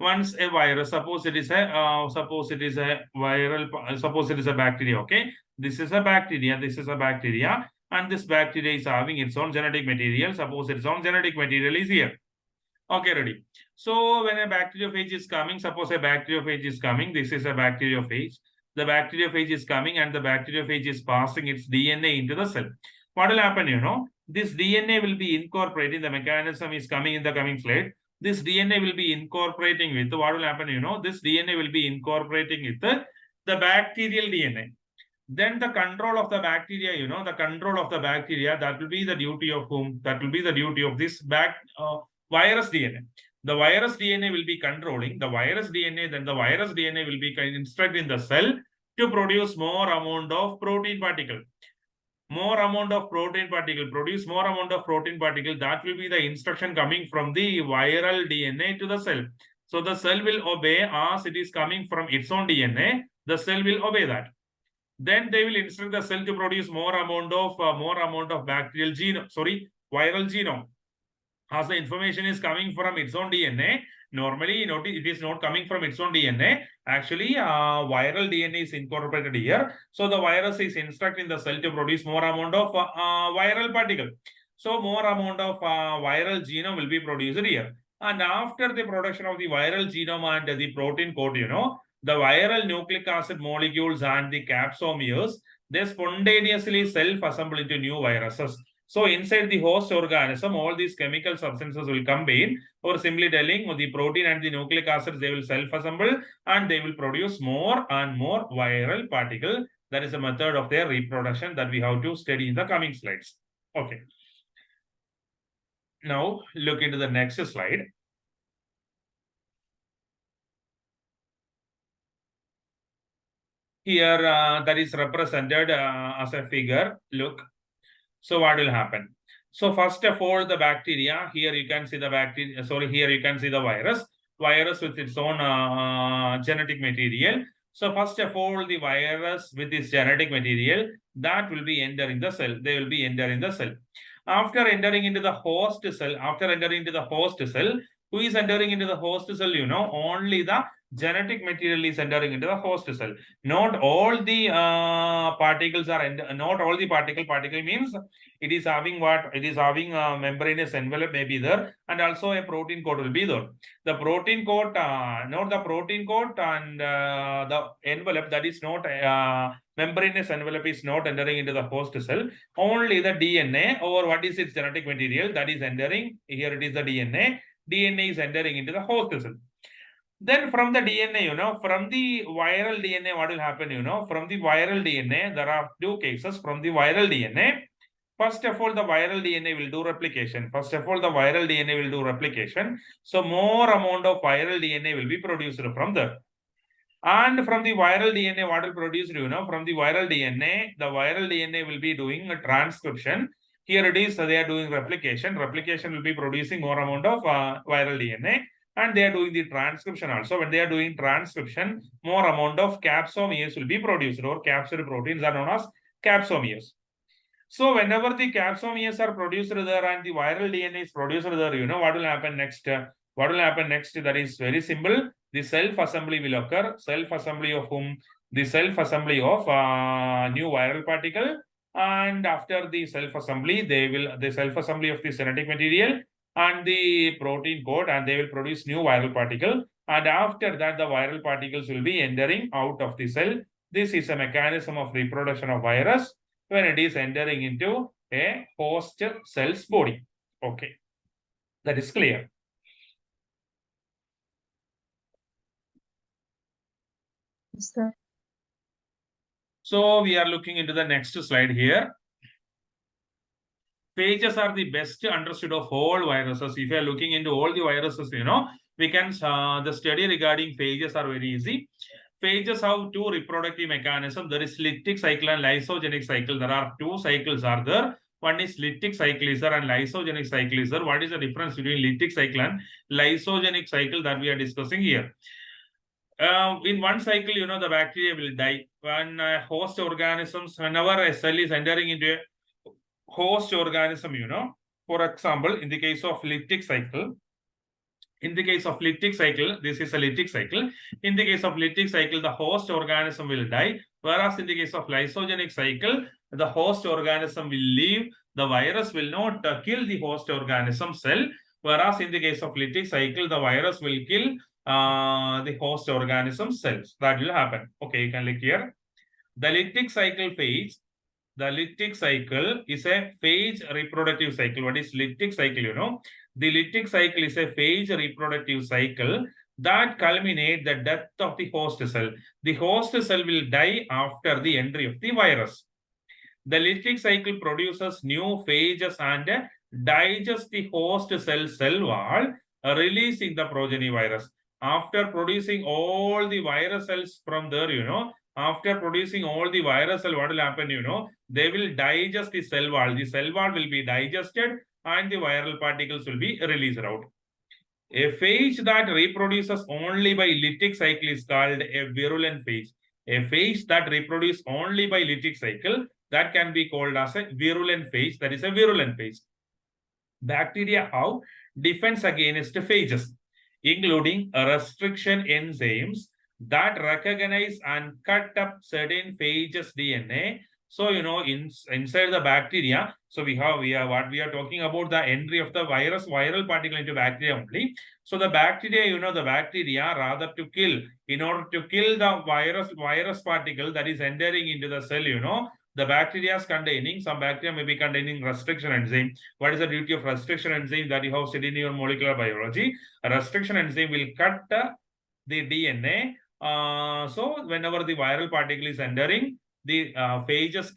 Once a virus, suppose it is a viral, suppose it is a bacteria, okay, this is a bacteria, and this bacteria is having its own genetic material. Suppose its own genetic material is here. Okay, ready. So when a bacteriophage is coming, suppose a bacteriophage is coming, this is a bacteriophage. The bacteriophage is coming, and the bacteriophage is passing its DNA into the cell. What will happen, this DNA will be incorporating. The mechanism is coming in the coming slide. This DNA will be incorporating with, what will happen, this DNA will be incorporating with the bacterial DNA. Then the control of the bacteria, the control of the bacteria, that will be the duty of whom? That will be the duty of this virus DNA. The virus DNA will be controlling the virus DNA, then the virus DNA will be instructing the cell to produce more amount of protein particle. More amount of protein particle, produce more amount of protein particle. That will be the instruction coming from the viral DNA to the cell. So the cell will obey as it is coming from its own DNA. The cell will obey that. Then they will instruct the cell to produce more amount of bacterial genome, viral genome. As the information is coming from its own DNA, normally, it is not coming from its own DNA. Actually, viral DNA is incorporated here. So the virus is instructing the cell to produce more amount of viral particle. So more amount of viral genome will be produced here. And after the production of the viral genome and the protein code, the viral nucleic acid molecules and the capsomeres, they spontaneously self-assemble into new viruses. So inside the host organism, all these chemical substances will combine, or simply telling, the protein and the nucleic acids, they will self-assemble and they will produce more and more viral particle. That is a method of their reproduction that we have to study in the coming slides. Okay. Now look into the next slide. Here that is represented as a figure. Look. So what will happen? So first of all, the bacteria, here you can see the bacteria, here you can see the virus with its own genetic material. So first of all, the virus with its genetic material, that will be entering the cell. They will be entering the cell. After entering into the host cell, who is entering into the host cell? Only the genetic material is entering into the host cell. Not all the particles are, not all the particle means it is having what? It is having a membranous envelope may be there, and also a protein coat will be there. The protein coat, not the protein coat and the envelope, that is not, membranous envelope is not entering into the host cell. Only the DNA, or what is its genetic material, that is entering. Here it is the DNA. DNA is entering into the host cell. Then from the DNA, from the viral DNA, what will happen, from the viral DNA, there are two cases. From the viral DNA, first of all, the viral DNA will do replication. So more amount of viral DNA will be produced from there. And from the viral DNA, what will produce, from the viral DNA will be doing a transcription. Here it is, they are doing replication. Replication will be producing more amount of viral DNA. and they are doing the transcription also. When they are doing transcription, more amount of capsomeres will be produced, or capsid proteins are known as capsomeres. So whenever the capsomeres are produced there and the viral DNA is produced there, you know what will happen next? What will happen next? That is very simple. The self-assembly will occur. Self-assembly of whom? The self-assembly of new viral particle. And after the self-assembly, the self-assembly of the genetic material and the protein code, and they will produce new viral particle. And after that, the viral particles will be entering out of the cell. This is a mechanism of reproduction of virus when it is entering into a host cell's body. Okay, that is clear. Yes, sir. So we are looking into the next slide here. Phages are the best understood of all viruses. If you are looking into all the viruses, you know, we can, the study regarding phages are very easy. Phages have two reproductive mechanisms. There is lytic cycle and lysogenic cycle. There are two cycles are there. One is lytic cycle is there and lysogenic cycle is there. What is the difference between lytic cycle and lysogenic cycle that we are discussing here? In one cycle, you know, the bacteria will die. When host organisms, whenever a cell is entering into a host organism, you know, for example, in the case of lytic cycle, this is a lytic cycle. In the case of lytic cycle, the host organism will die. Whereas in the case of lysogenic cycle, the host organism will live. The virus will not kill the host organism cell. Whereas in the case of lytic cycle, the virus will kill the host organism cells. That will happen. Okay, you can look here. The lytic cycle phase. The lytic cycle is a phage reproductive cycle. What is lytic cycle? You know, the lytic cycle is a phage reproductive cycle that culminate the death of the host cell. The host cell will die after the entry of the virus. The lytic cycle produces new phages and digests the host cell wall, releasing the progeny virus. After producing all the virus cells from there, you know, after producing all the virus cell, what will happen, you know, they will digest the cell wall. The cell wall will be digested and the viral particles will be released out. A phage that reproduces only by lytic cycle is called a virulent phage. A phage that reproduces only by lytic cycle, that can be called as a virulent phage. That is a virulent phage. Bacteria have defense against phages, including restriction enzymes that recognize and cut up certain phages DNA. So, you know, inside the bacteria, so we have what we are talking about, the entry of the viral particle into bacteria only. So the bacteria, you know, the bacteria rather to kill, in order to kill the virus particle that is entering into the cell, you know, the bacteria is containing, some bacteria may be containing restriction enzyme. What is the duty of restriction enzyme that you have studied in your molecular biology? A restriction enzyme will cut the DNA. So whenever the viral particle is entering, the phages,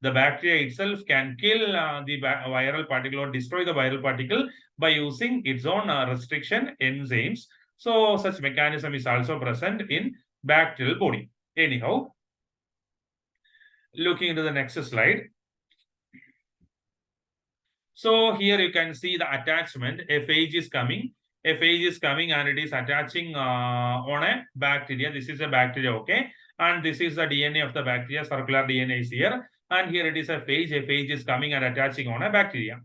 the bacteria itself can kill the viral particle or destroy the viral particle by using its own restriction enzymes. So such mechanism is also present in bacterial body. Anyhow, looking into the next slide. So here you can see the attachment. A phage is coming. A phage is coming and it is attaching on a bacteria. This is a bacteria, okay? And this is the DNA of the bacteria. Circular DNA is here. And here it is a phage. A phage is coming and attaching on a bacteria.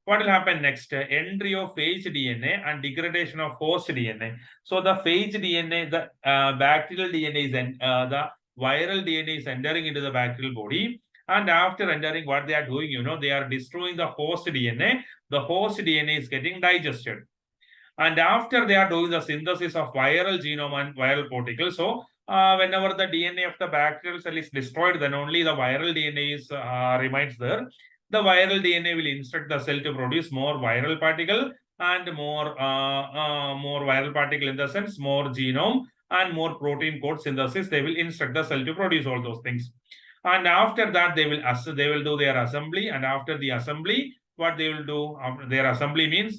What will happen next? Entry of phage DNA and degradation of host DNA. So the phage DNA, the bacterial DNA is the viral DNA is entering into the bacterial body. And after entering, what they are doing, you know, they are destroying the host DNA. The host DNA is getting digested. And after they are doing the synthesis of viral genome and viral particles. So whenever the DNA of the bacterial cell is destroyed, then only the viral DNA is remains there. The viral DNA will instruct the cell to produce more viral particle and more viral particle in the sense, more genome and more protein code synthesis. They will instruct the cell to produce all those things. And after that, they will do their assembly. And after the assembly, what they will do after their assembly means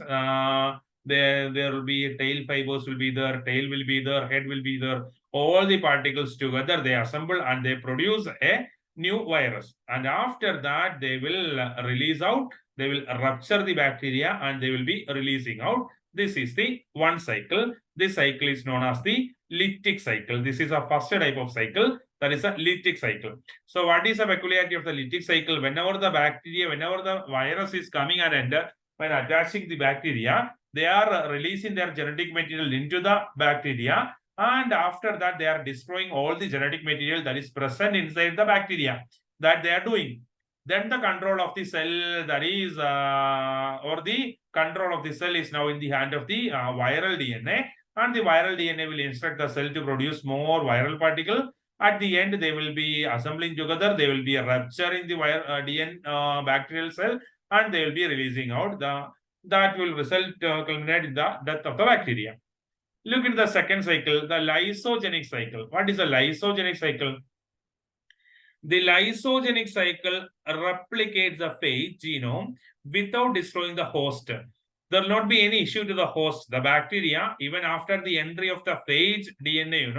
there will be tail fibers will be there, tail will be there, head will be there. All the particles together they assemble and they produce a new virus. And after that, they will release out. They will rupture the bacteria and they will be releasing out This is the one cycle. This cycle is known as the lytic cycle. This is a first type of cycle. That is a lytic cycle. So what is the peculiarity of the lytic cycle? Whenever the bacteria, whenever the virus is coming and enter, when attaching the bacteria, they are releasing their genetic material into the bacteria, and after that they are destroying all the genetic material that is present inside the bacteria, that they are doing. Then the control of the cell, that is or the control of the cell is now in the hand of the viral DNA, and the viral DNA will instruct the cell to produce more viral particle. At the end, they will be assembling together, they will be rupturing the DNA bacterial cell, and they will be releasing out that will result culminate in the death of the bacteria. Look at the second cycle, the lysogenic cycle. What is a lysogenic cycle? The lysogenic cycle replicates the phage genome without destroying the host. There will not be any issue to the host. The bacteria, even after the entry of the phage DNA,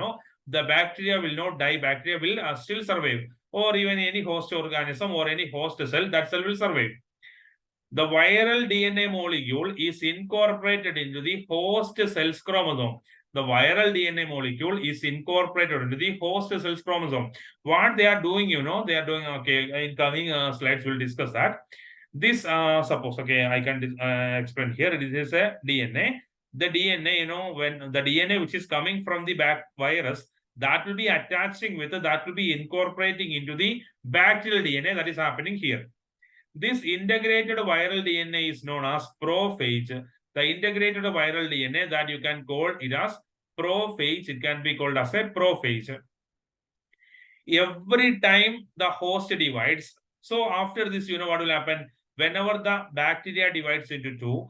the bacteria will not die. Bacteria will still survive. Or even any host organism or any host cell, that cell will survive. The viral DNA molecule is incorporated into the host cell's chromosome. The viral DNA molecule is incorporated into the host cell's chromosome. What they are doing, they are doing, okay, in coming slides, we'll discuss that. This, suppose, okay, I can explain here. It is a DNA. The DNA, when the DNA which is coming from the virus, that will be attaching with, that will be incorporating into the bacterial DNA that is happening here. This integrated viral DNA is known as prophage. The integrated viral DNA, that you can call it as prophage. It can be called as a prophage. Every time the host divides, so after this, what will happen? Whenever the bacteria divides into two,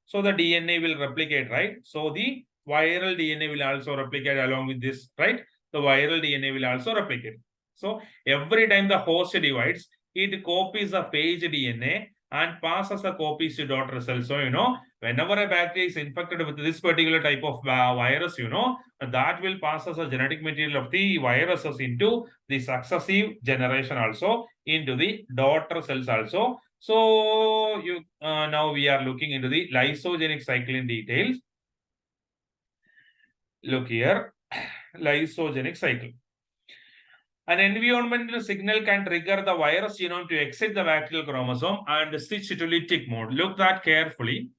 so the DNA will replicate, right? So the viral DNA will also replicate along with this, right? The viral DNA will also replicate. So every time the host divides, it copies the phage DNA and passes the copies to daughter cells. So, whenever a bacteria is infected with this particular type of virus, that will pass as a genetic material of the viruses into the successive generation also, into the daughter cells also. So now we are looking into the lysogenic cycle in details. Look here, lysogenic cycle. An environmental signal can trigger the virus genome to exit the bacterial chromosome and switch to lytic mode. Look that carefully.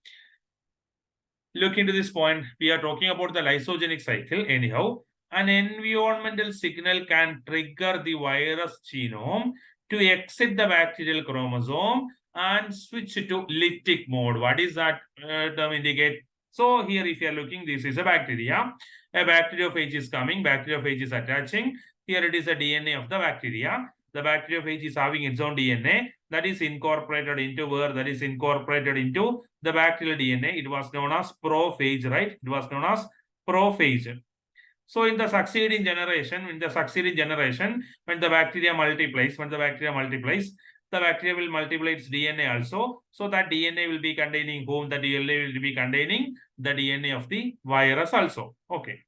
Look into this point. We are talking about the lysogenic cycle. Anyhow, an environmental signal can trigger the virus genome to exit the bacterial chromosome and switch to lytic mode. What is that term indicate? So here, if you are looking, this is a bacteria. A bacteriophage is coming. Bacteriophage is attaching. Here it is a DNA of the bacteria. The bacteriophage is having its own DNA that is incorporated into where? That is incorporated into the bacterial DNA. It was known as prophage, right? It was known as prophage. So in the succeeding generation, when the bacteria multiplies, the bacteria will multiply its DNA also. So that DNA will be containing whom? The DNA will be containing the DNA of the virus also. Okay.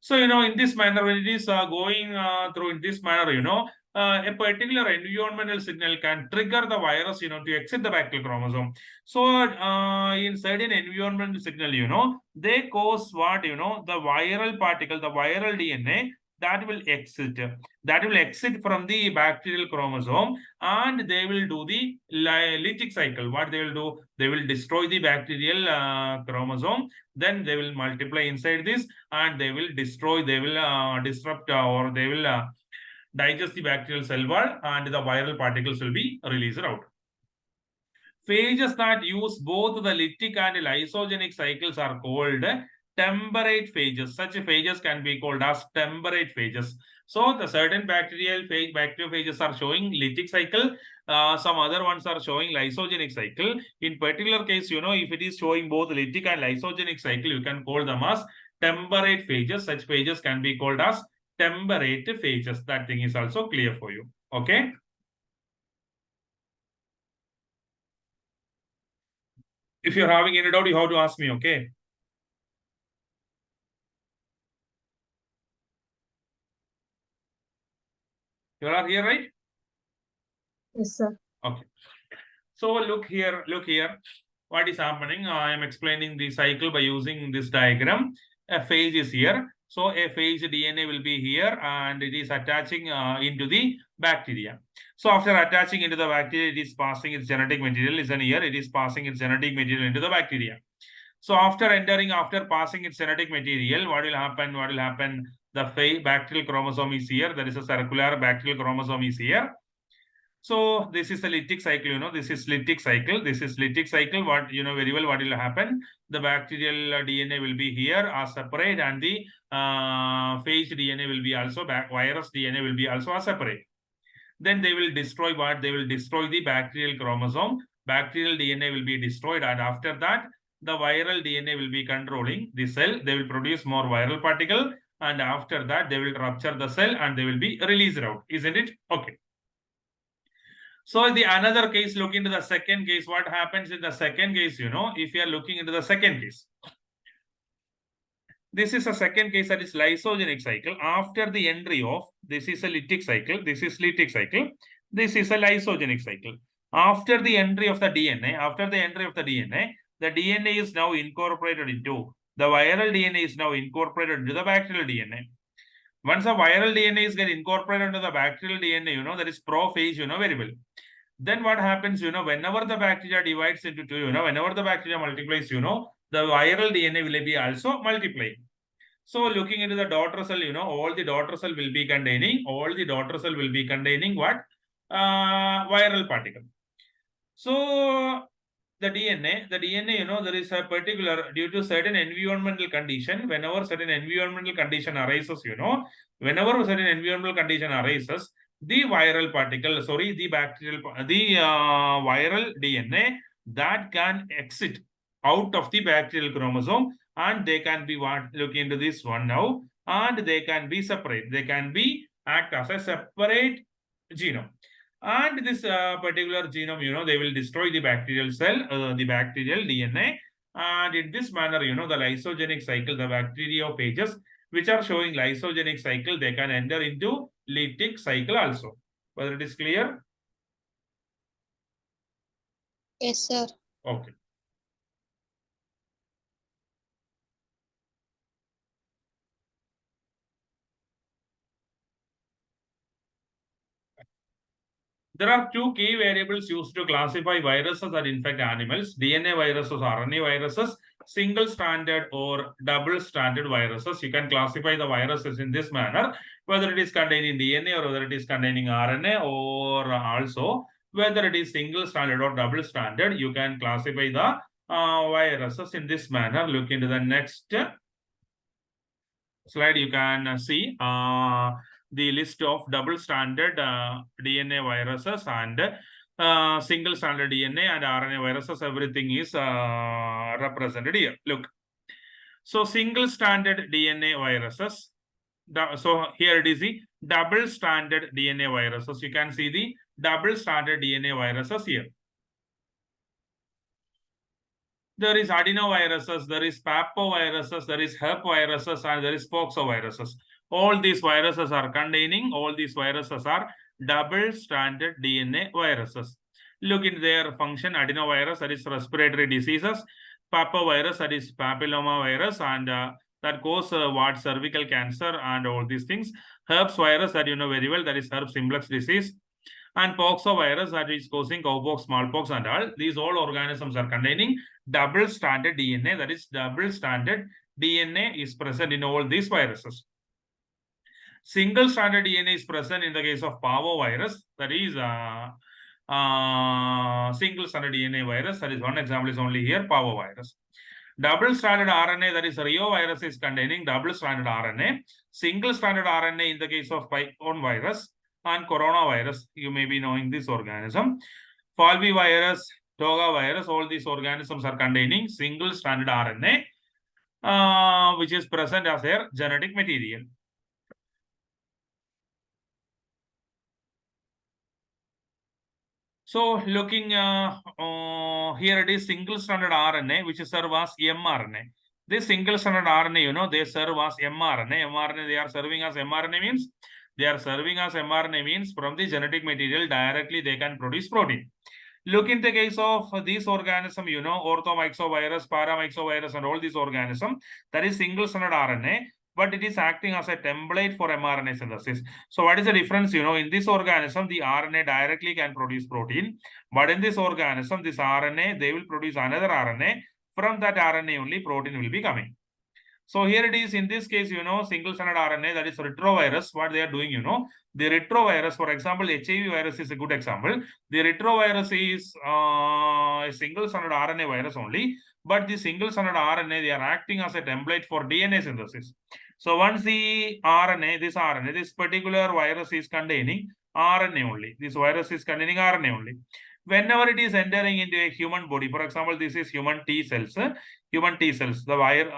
So, in this manner, when it is going through in this manner, a particular environmental signal can trigger the virus, to exit the bacterial chromosome. So, in certain environmental signal, they cause what, the viral particle, the viral DNA, that will exit from the bacterial chromosome, and they will do the lytic cycle. What they will do? They will destroy the bacterial chromosome. Then they will multiply inside this, and they will destroy, they will disrupt, or they will digest the bacterial cell wall, and the viral particles will be released out. Phages that use both the lytic and lysogenic cycles are called temperate phages. Such phages can be called as temperate phages. So the certain bacteriophages are showing lytic cycle. Some other ones are showing lysogenic cycle. In particular case, if it is showing both lytic and lysogenic cycle, you can call them as temperate phages. Such phages can be called as temperate phages. That thing is also clear for you. Okay. If you're having any doubt, you have to ask me, okay? You are here, right? Yes, sir. Okay. So look here. What is happening? I am explaining the cycle by using this diagram. A phase is here. So a phase DNA will be here and it is attaching into the bacteria. So after attaching into the bacteria, it is passing its genetic material. Listen here, it is passing its genetic material into the bacteria. So after passing its genetic material, what will happen? What will happen? The bacterial chromosome is here. There is a circular bacterial chromosome is here. So this is a lytic cycle, this is lytic cycle. This is lytic cycle. What very well, what will happen? The bacterial DNA will be here as separate, and the phage DNA will be also virus DNA will be also as separate. Then they will destroy what? They will destroy the bacterial chromosome. Bacterial DNA will be destroyed, and after that, the viral DNA will be controlling the cell. They will produce more viral particle, and after that, they will rupture the cell and they will be released out. Isn't it? Okay. So in the another case, look into the second case. What happens in the second case, if you are looking into the second case. This is a second case, that is lysogenic cycle. After the entry of, this is a lytic cycle, this is lytic cycle, this is a lysogenic cycle. After the entry of the DNA, the DNA is now incorporated into, the viral DNA is now incorporated into the bacterial DNA. Once a viral DNA is get incorporated into the bacterial DNA, that is prophase, very well. Then what happens, whenever the bacteria divides into two, whenever the bacteria multiplies, the viral DNA will be also multiplying. So looking into the daughter cell, all the daughter cell will be containing what? Viral particle. So the DNA, there is a particular, due to certain environmental condition, whenever certain environmental condition arises, the viral particle, the viral DNA that can exit out of the bacterial chromosome, and they can be look into this one now, and they can be separate. They can be act as a separate genome. And this particular genome, they will destroy the bacterial cell, the bacterial DNA. And in this manner, the lysogenic cycle, the bacteriophages, which are showing lysogenic cycle, they can enter into lytic cycle also. Whether it is clear? Yes, sir. Okay. There are two key variables used to classify viruses that infect animals: DNA viruses, RNA viruses, single-stranded or double-stranded viruses. You can classify the viruses in this manner, whether it is containing DNA or whether it is containing RNA, or also whether it is single-stranded or double-stranded. You can classify the viruses in this manner. Look into the next slide. You can see the list of double-stranded DNA viruses and single-stranded DNA and RNA viruses. Everything is represented here. Look. So single-stranded DNA viruses. So here it is the double-stranded DNA viruses. You can see the double-stranded DNA viruses here. There is adenoviruses, there is papoviruses, there is herp viruses, and there is poxoviruses. All these viruses are double-stranded DNA viruses. Look in their function: adenovirus, that is respiratory diseases; papovirus, that is papilloma virus, and that cause cervical cancer and all these things; herpes virus, that you know very well, that is herpes simplex disease; and poxovirus, that is causing cowpox, smallpox, and all. These all organisms are containing double-stranded DNA. That is, double-stranded DNA is present in all these viruses. Single-stranded DNA is present in the case of parvovirus. That is single-stranded DNA virus. That is one example is only here, parvovirus. Double-stranded RNA, that is reovirus, is containing double-stranded RNA. Single-stranded RNA in the case of python virus and coronavirus. You may be knowing this organism. Falcivirus, Toga virus, all these organisms are containing single-stranded RNA, which is present as their genetic material. So looking here, it is single-stranded RNA, which serve as mRNA. This single-stranded RNA, they serve as mRNA. mRNA, they are serving as mRNA means, from the genetic material directly they can produce protein. Look in the case of these organism, you know, orthomyxovirus, paramyxovirus, and all these organisms, that is single-stranded RNA, but it is acting as a template for mRNA synthesis. So what is the difference? You know, in this organism, the RNA directly can produce protein, but in this organism, this RNA, they will produce another RNA. From that RNA only protein will be coming. So here it is, in this case, you know, single-stranded RNA, that is retrovirus, what they are doing, you know, the retrovirus, for example, HIV virus is a good example. The retrovirus is a single-stranded RNA virus only, but the single-stranded RNA, they are acting as a template for DNA synthesis. So once the RNA, this particular virus is containing RNA only. This virus is containing RNA only. Whenever it is entering into a human body, for example, this is human T cells. Human T cells, the virus,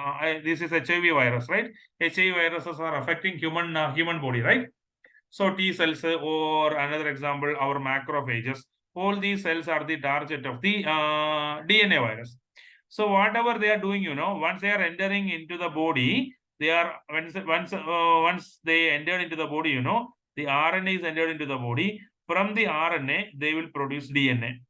this is HIV virus, right? HIV viruses are affecting human body, right? So T cells, or another example, our macrophages, all these cells are the target of the DNA virus. So whatever they are doing, you know, once they are entering into the body, they are once they enter into the body, you know, the RNA is entered into the body. From the RNA, they will produce DNA.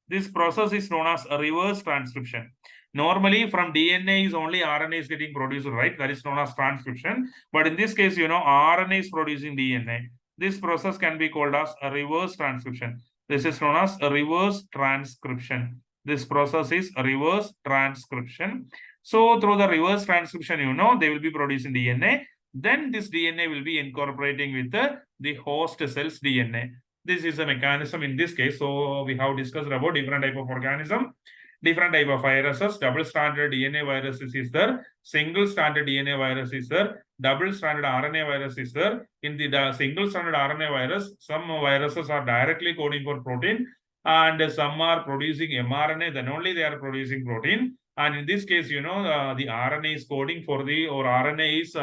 This process is known as reverse transcription. Normally, from DNA is only RNA is getting produced, right? That is known as transcription. But in this case, you know, RNA is producing DNA. This process can be called as a reverse transcription. This is known as a reverse transcription. This process is a reverse transcription. So through the reverse transcription, you know, they will be producing DNA. Then this DNA will be incorporating with the host cell's DNA. This is a mechanism in this case. So we have discussed about different type of organism, different type of viruses. Double-stranded DNA viruses is there. Single-stranded DNA virus is there. Double-stranded RNA virus is there. In the single-stranded RNA virus, some viruses are directly coding for protein, and some are producing mRNA. Then only they are producing protein. And in this case, you know, the RNA is coding for or RNA is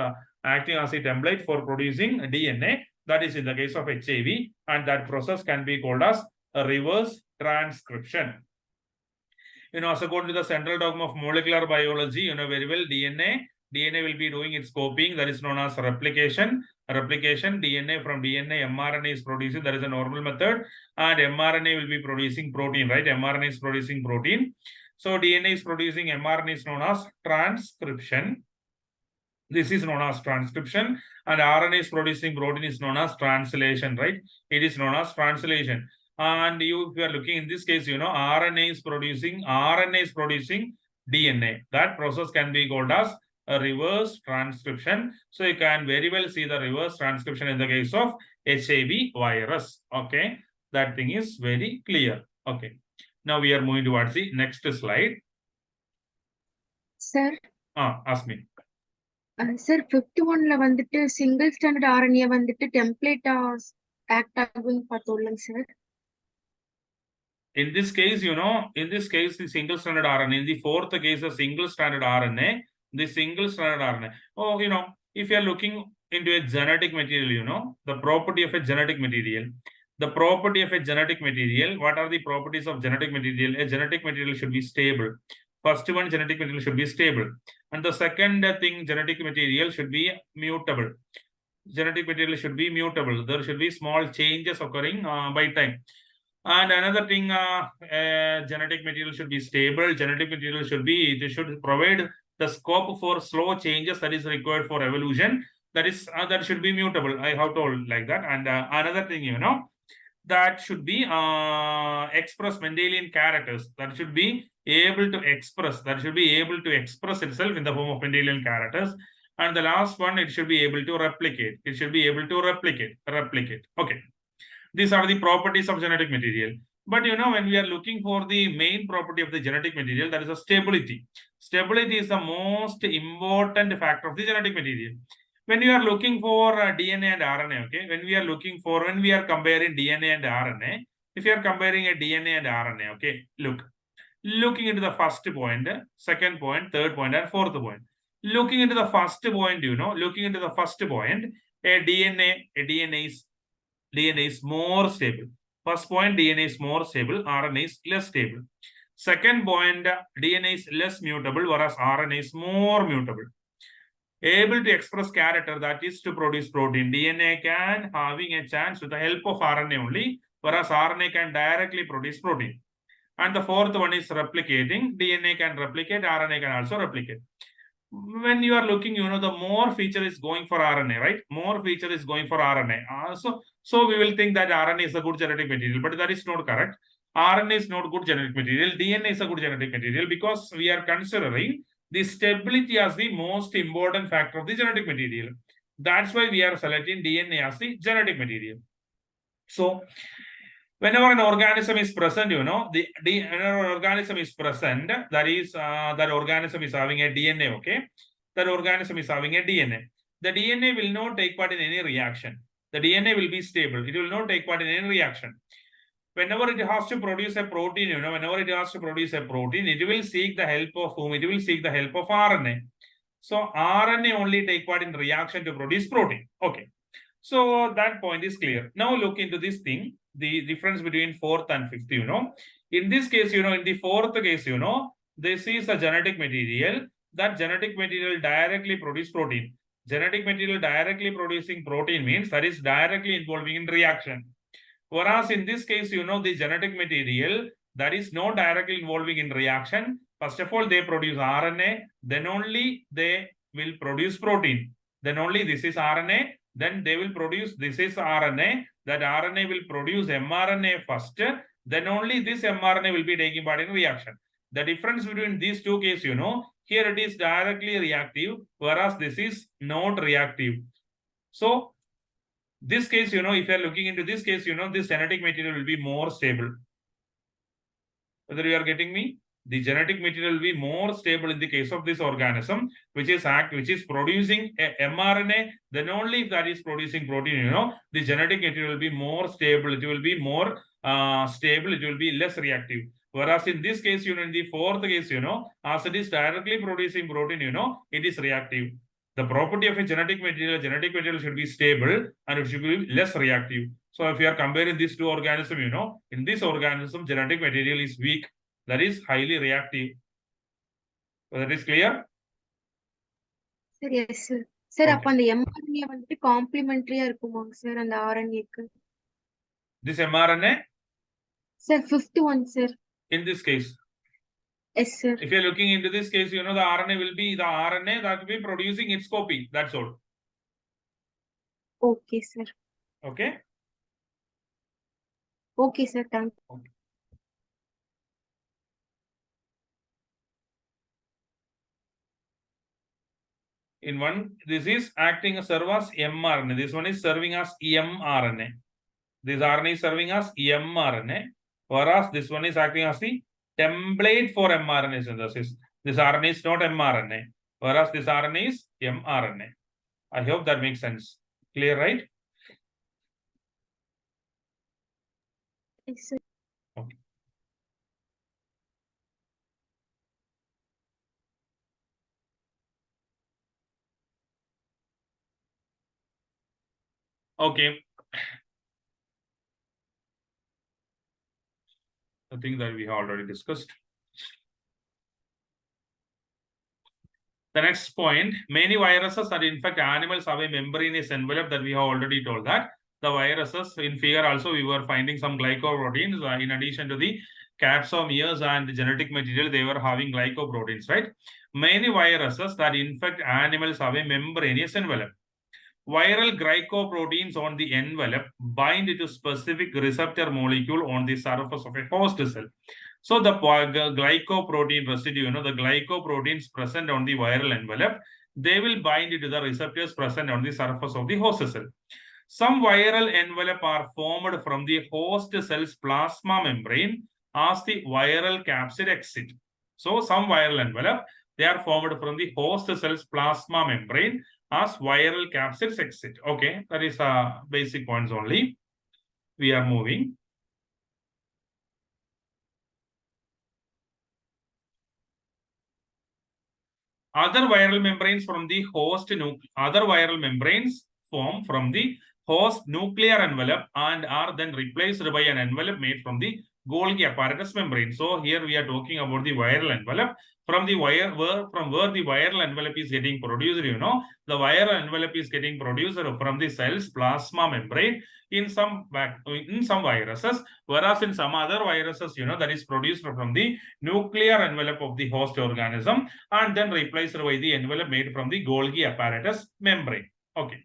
acting as a template for producing DNA. That is in the case of HIV, and that process can be called as a reverse transcription. You know, as according to the central dogma of molecular biology, you know very well, DNA will be doing its copying, that is known as replication. DNA from DNA, mRNA is producing, that is a normal method, and mRNA will be producing protein, right? mRNA is producing protein. So DNA is producing mRNA is known as transcription. This is known as transcription, and RNA is producing protein is known as translation, right? It is known as translation. And if you are looking in this case, you know, RNA is producing DNA. That process can be called as a reverse transcription. So you can very well see the reverse transcription in the case of HIV virus. Okay, that thing is very clear. Okay, now we are moving towards the next slide. Sir, Ask me. Sir 51ல வந்துட்டு single standard RNA வந்துட்டு டெம்ப்ளேட்டா act ஆகும்னு பார்த்தோம்லங்க sir. In this case, you know, the single stranded RNA, in the fourth case, the single stranded RNA, Oh, you know, if you are looking into a genetic material, you know, the property of a genetic material. What are the properties of genetic material? A genetic material should be stable. First one, genetic material should be stable. And the second thing, genetic material should be mutable. There should be small changes occurring by time. And another thing, genetic material should be stable. Genetic material should provide the scope for slow changes that is required for evolution. That should be mutable. I have told like that. And another thing, you know, that should be express Mendelian characters. That should be able to express itself in the form of Mendelian characters. And the last one, it should be able to replicate. Okay. These are the properties of genetic material. But you know, when we are looking for the main property of the genetic material, that is a stability. Stability is the most important factor of the genetic material. When you are looking for DNA and RNA, okay, when we are comparing DNA and RNA, if you are comparing a DNA and RNA, okay, looking into the first point, second point, third point, and fourth point. Looking into the first point, you know, a DNA is more stable. First point, DNA is more stable, RNA is less stable. Second point, DNA is less mutable, whereas RNA is more mutable. Able to express character, that is to produce protein. DNA can having a chance with the help of RNA only, whereas RNA can directly produce protein. And the fourth one is replicating. DNA can replicate, RNA can also replicate. When you are looking, the more feature is going for RNA, right? More feature is going for RNA. So we will think that RNA is a good genetic material, but that is not correct. RNA is not good genetic material. DNA is a good genetic material because we are considering the stability as the most important factor of the genetic material. That's why we are selecting DNA as the genetic material. So whenever an organism is present, whenever an organism is present, that organism is having a DNA, okay? That organism is having a DNA. The DNA will not take part in any reaction. The DNA will be stable. It will not take part in any reaction. Whenever it has to produce a protein, whenever it has to produce a protein, it will seek the help of whom? It will seek the help of RNA. So RNA only take part in reaction to produce protein. Okay. So that point is clear. Now look into this thing, the difference between fourth and fifth, In this case, in the fourth case, this is a genetic material. That genetic material directly produce protein. Genetic material directly producing protein means that is directly involving in reaction. Whereas in this case, the genetic material that is not directly involving in reaction, first of all, they produce RNA, then only they will produce protein. Then only this is RNA, then they will produce, this is RNA, that RNA will produce mRNA first, then only this mRNA will be taking part in reaction. The difference between these two cases, here it is directly reactive, whereas this is not reactive. So this case, if you are looking into this case, this genetic material will be more stable. Whether you are getting me? The genetic material will be more stable in the case of this organism, which is producing a mRNA. Then only if that is producing protein, the genetic material will be more stable. It will be more stable. It will be less reactive. Whereas in this case, in the fourth case, as it is directly producing protein, it is reactive. The property of a genetic material should be stable and it should be less reactive. So if you are comparing these two organisms, in this organism, genetic material is weak. That is highly reactive. So that is clear? Sir, yes, sir. Sir, Okay. அப்ப அந்த mRNA வந்துட்டு காம்ப்ளிமெண்டரியா இருக்குமாங்க sir அந்த RNA-க்கு? This mRNA? Sir, fifth one, sir. In this case? Yes, sir. If you're looking into this case, the RNA will be the RNA that will be producing its copy. That's all. Okay, sir. Okay? Okay, sir. Thank you. Okay. In one, this is acting as serve as mRNA. This one is serving as mRNA. This RNA is serving as mRNA, whereas this one is acting as the template for mRNA synthesis. This RNA is not mRNA, whereas this RNA is mRNA. I hope that makes sense. Clear, right? Yes, sir. Okay. Okay. I think that we have already discussed. The next point, many viruses that infect animals have a membranous envelope that we have already told that. The viruses in figure also we were finding some glycoproteins in addition to the capsomeres and the genetic material, they were having glycoproteins, right? Many viruses that infect animals have a membranous envelope. Viral glycoproteins on the envelope bind to specific receptor molecule on the surface of a host cell. So the glycoprotein residue, the glycoproteins present on the viral envelope, they will bind to the receptors present on the surface of the host cell. Some viral envelope are formed from the host cell's plasma membrane as the viral capsid exit. So some viral envelope, they are formed from the host cell's plasma membrane as viral capsids exit. Okay, that is basic points only. We are moving. Other viral membranes from the host other viral membranes form from the host nuclear envelope and are then replaced by an envelope made from the Golgi apparatus membrane. So here we are talking about the viral envelope. from the wire, from where the viral envelope is getting produced, the viral envelope is getting produced from the cell's plasma membrane in some viruses, whereas in some other viruses, that is produced from the nuclear envelope of the host organism and then replaced by the envelope made from the Golgi apparatus membrane. Okay.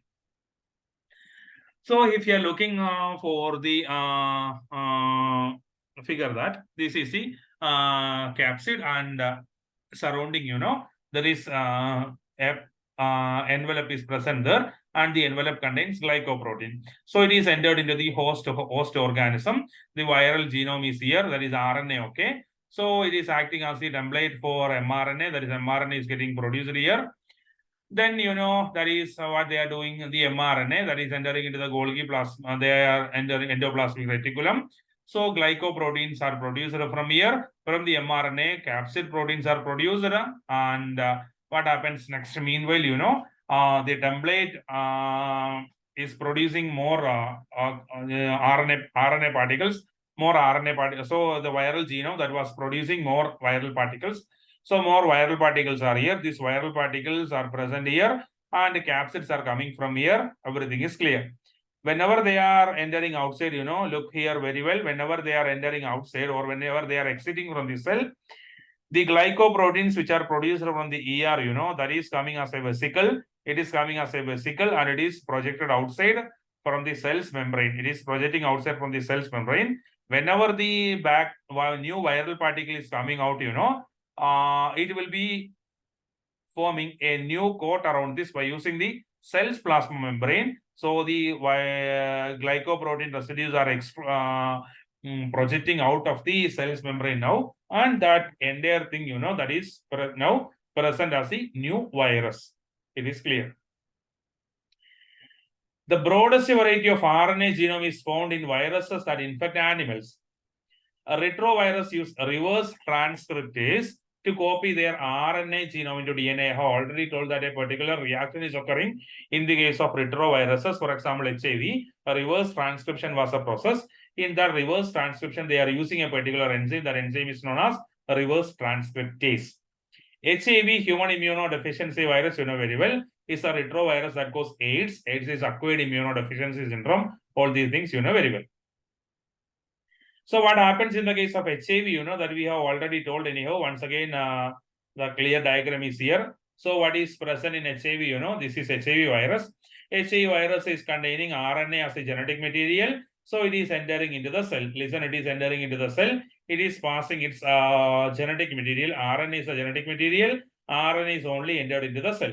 So if you are looking for the figure that this is the capsid and surrounding, there is envelope is present there and the envelope contains glycoprotein. So it is entered into the host organism. The viral genome is here, that is RNA, okay. So it is acting as the template for mRNA, that is mRNA is getting produced here. Then, that is what they are doing, the mRNA that is entering into the Golgi plasma, they are entering endoplasmic reticulum. So glycoproteins are produced from here, from the mRNA, capsid proteins are produced, and what happens next? Meanwhile, the template is producing more RNA particles, more RNA particles. So the viral genome that was producing more viral particles. So more viral particles are here. These viral particles are present here, and the capsids are coming from here. Everything is clear. Whenever they are entering outside, look here very well. Whenever they are entering outside or whenever they are exiting from the cell, the glycoproteins which are produced from the ER, that is coming as a vesicle. It is coming as a vesicle and it is projected outside from the cell's membrane. It is projecting outside from the cell's membrane. Whenever the new viral particle is coming out, it will be forming a new coat around this by using the cell's plasma membrane. So the glycoprotein residues are projecting out of the cell's membrane now, and that entire thing, that is now present as the new virus. It is clear. The broadest variety of RNA genome is found in viruses that infect animals. A retrovirus use reverse transcriptase to copy their RNA genome into DNA. I have already told that a particular reaction is occurring in the case of retroviruses. For example, HIV, a reverse transcription was a process. In that reverse transcription, they are using a particular enzyme. That enzyme is known as a reverse transcriptase. HIV, human immunodeficiency virus, very well, is a retrovirus that causes AIDS. AIDS is acquired immunodeficiency syndrome. All these things, very well. So what happens in the case of HIV, that we have already told anyhow. Once again, the clear diagram is here. So what is present in HIV, this is HIV virus. HIV virus is containing RNA as a genetic material. So it is entering into the cell. Listen, it is entering into the cell. It is passing its genetic material. RNA is a genetic material. RNA is only entered into the cell.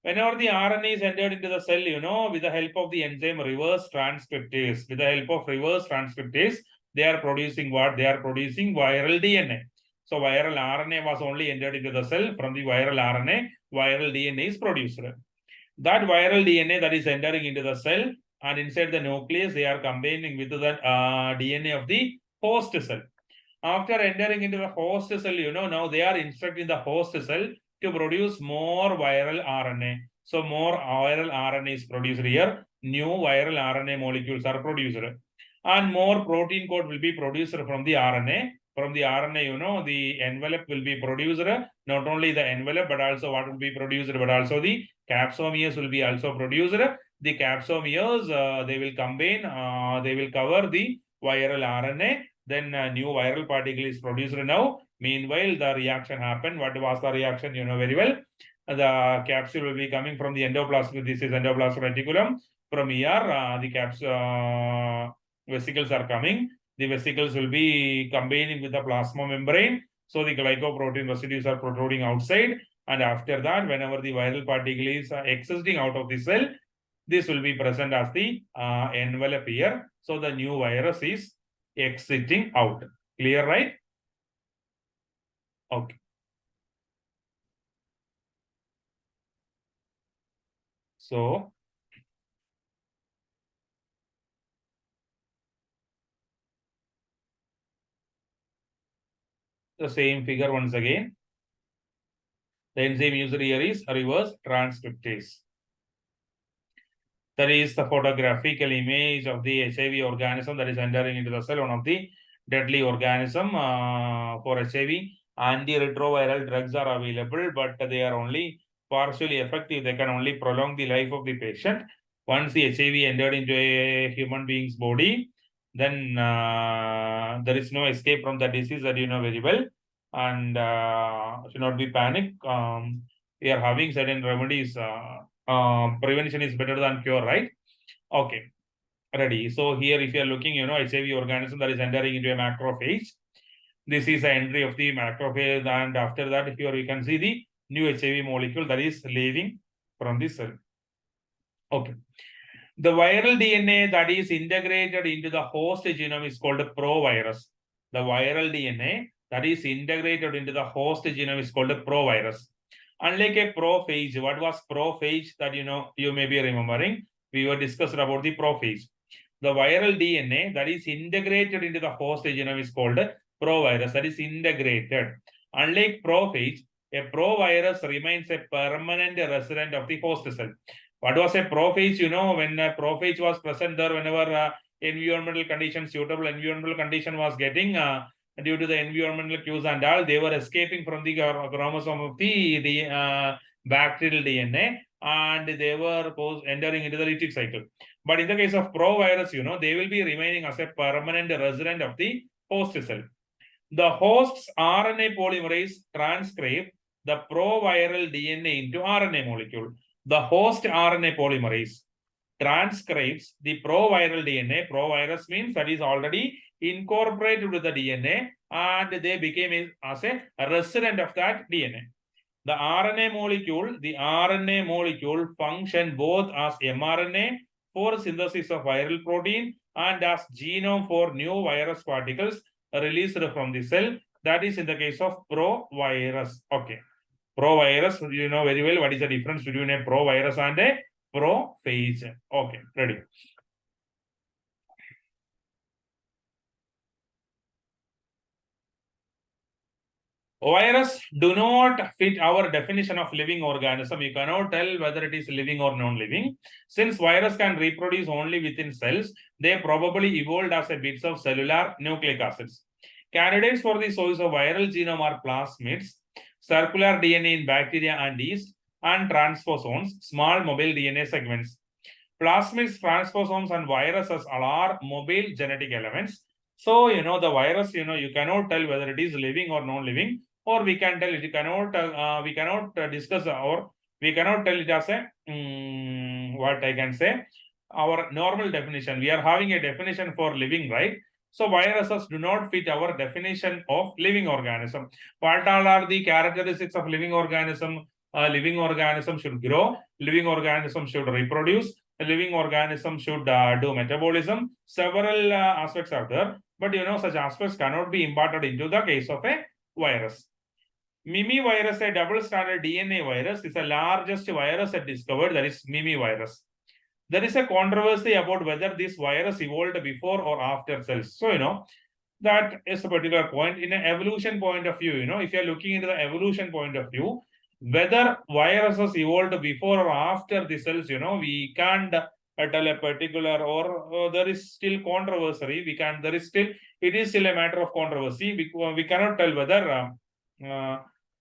Whenever the RNA is entered into the cell, with the help of the enzyme reverse transcriptase, they are producing what? They are producing viral DNA. So viral RNA was only entered into the cell. From the viral RNA, viral DNA is produced. That viral DNA that is entering into the cell and inside the nucleus, they are combining with the DNA of the host cell. After entering into the host cell, now they are instructing the host cell to produce more viral RNA. So more viral RNA is produced here. New viral RNA molecules are produced. And more protein code will be produced from the RNA. From the RNA, the envelope will be produced. Not only the envelope, but also what will be produced, but also the capsomeres will be also produced. The capsomeres, they will combine, they will cover the viral RNA. Then a new viral particle is produced now. Meanwhile, the reaction happened. What was the reaction? Very well. The capsule will be coming from the endoplasmic. This is endoplasmic reticulum. From here, the vesicles are coming. The vesicles will be combining with the plasma membrane. So the glycoprotein residues are protruding outside. And after that, whenever the viral particle is exiting out of the cell, this will be present as the envelope here. So the new virus is exiting out. Clear, right? Okay. So the same figure once again. The enzyme used here is reverse transcriptase. That is the photographical image of the HIV organism that is entering into the cell, one of the deadly organism for HIV. Antiretroviral drugs are available, but they are only partially effective. They can only prolong the life of the patient. Once the HIV entered into a human being's body, then there is no escape from the disease, that you know very well. And should not be panic. We are having certain remedies. Prevention is better than cure, right? Okay, ready. So here, if you are looking, you know, HIV organism that is entering into a macrophage. This is the entry of the macrophage, and after that, here you can see the new HIV molecule that is leaving from the cell. Okay. The viral DNA that is integrated into the host genome is called a provirus. The viral DNA that is integrated into the host genome is called a provirus. Unlike a prophage, what was prophage that you know you may be remembering? We were discussed about the prophage. The viral DNA that is integrated into the host genome is called provirus, that is integrated. Unlike prophage, a provirus remains a permanent resident of the host cell. What was a prophage? You know, when a prophage was present there, whenever environmental condition, suitable environmental condition was getting due to the environmental cues and all, they were escaping from the chromosome of the bacterial DNA, and they were entering into the lytic cycle. But in the case of provirus, you know, they will be remaining as a permanent resident of the host cell. The host's RNA polymerase transcribe the proviral DNA into RNA molecule. The host RNA polymerase transcribes the proviral DNA. Provirus means that is already incorporated with the DNA, and they became as a resident of that DNA. The RNA molecule function both as mRNA for synthesis of viral protein and as genome for new virus particles released from the cell. That is in the case of provirus. Okay. Provirus, you know very well what is the difference between a provirus and a prophage. Okay, ready. Virus do not fit our definition of living organism. You cannot tell whether it is living or non-living. Since virus can reproduce only within cells, they probably evolved as a bits of cellular nucleic acids. Candidates for the source of viral genome are plasmids, circular DNA in bacteria and yeast, and transposons, small mobile DNA segments. Plasmids, transposons, and viruses are mobile genetic elements. So, you know, the virus, you know, you cannot tell whether it is living or non-living, or we can tell it, we cannot discuss, or we cannot tell it as a, what I can say, our normal definition. We are having a definition for living, right? So viruses do not fit our definition of living organism. What all are the characteristics of living organism? Living organism should grow, living organism should reproduce, a living organism should do metabolism. Several aspects are there, but you know, such aspects cannot be imparted into the case of a virus. Mimi virus, a double-stranded DNA virus, is the largest virus discovered, that is Mimi virus. There is a controversy about whether this virus evolved before or after cells. So, you know, that is a particular point. In an evolution point of view, you know, if you are looking into the evolution point of view, whether viruses evolved before or after the cells, you know, we can't tell a particular, or there is still controversy. It is still a matter of controversy. We cannot tell whether,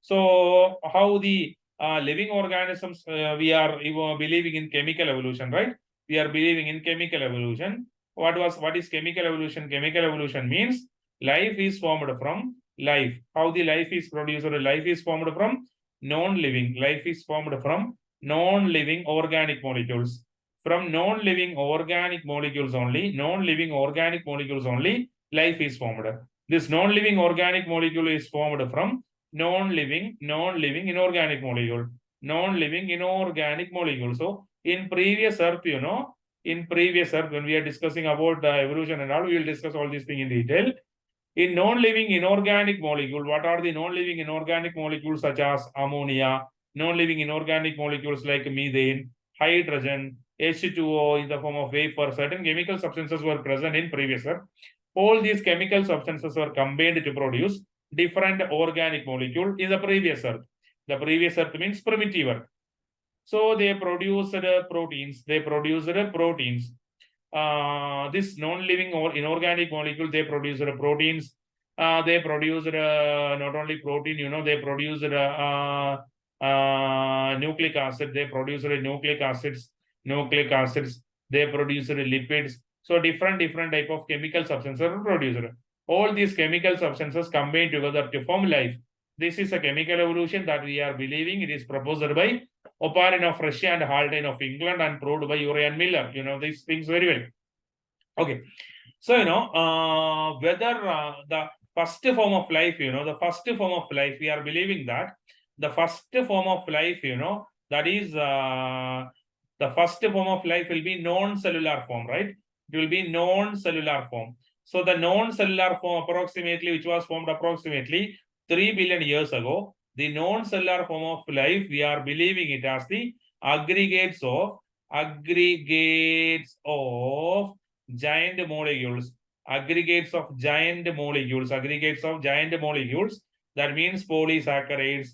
so how the living organisms, we are believing in chemical evolution, right? We are believing in chemical evolution. What is chemical evolution? Chemical evolution means life is formed from life. How the life is produced? Life is formed from non-living. Life is formed from non-living organic molecules. From non-living organic molecules only, life is formed. This non-living organic molecule is formed from non-living inorganic molecule. Non-living inorganic molecule. So in previous earth, you know, when we are discussing about evolution and all, we will discuss all these things in detail. In non-living inorganic molecule, what are the non-living inorganic molecules such as ammonia, non-living inorganic molecules like methane, hydrogen, H2O in the form of vapor? Certain chemical substances were present in previous earth. All these chemical substances were combined to produce different organic molecule in the previous earth. The previous earth means primitive earth. So they produced proteins. This non-living or inorganic molecule, they produce proteins. They produced not only protein, they produced nucleic acid, they produced nucleic acids, they produced lipids. So different type of chemical substances are produced. All these chemical substances combine together to form life. This is a chemical evolution that we are believing. It is proposed by Oparin of Russia and Haldane of England and proved by Urey and Miller. These things very well. Okay. So, whether the first form of life, the first form of life, we are believing that the first form of life, that is the first form of life will be non-cellular form, right? It will be non-cellular form. So the non-cellular form approximately, which was formed approximately 3 billion years ago, the non-cellular form of life, we are believing it as the aggregates of giant molecules, aggregates of giant molecules. That means polysaccharides,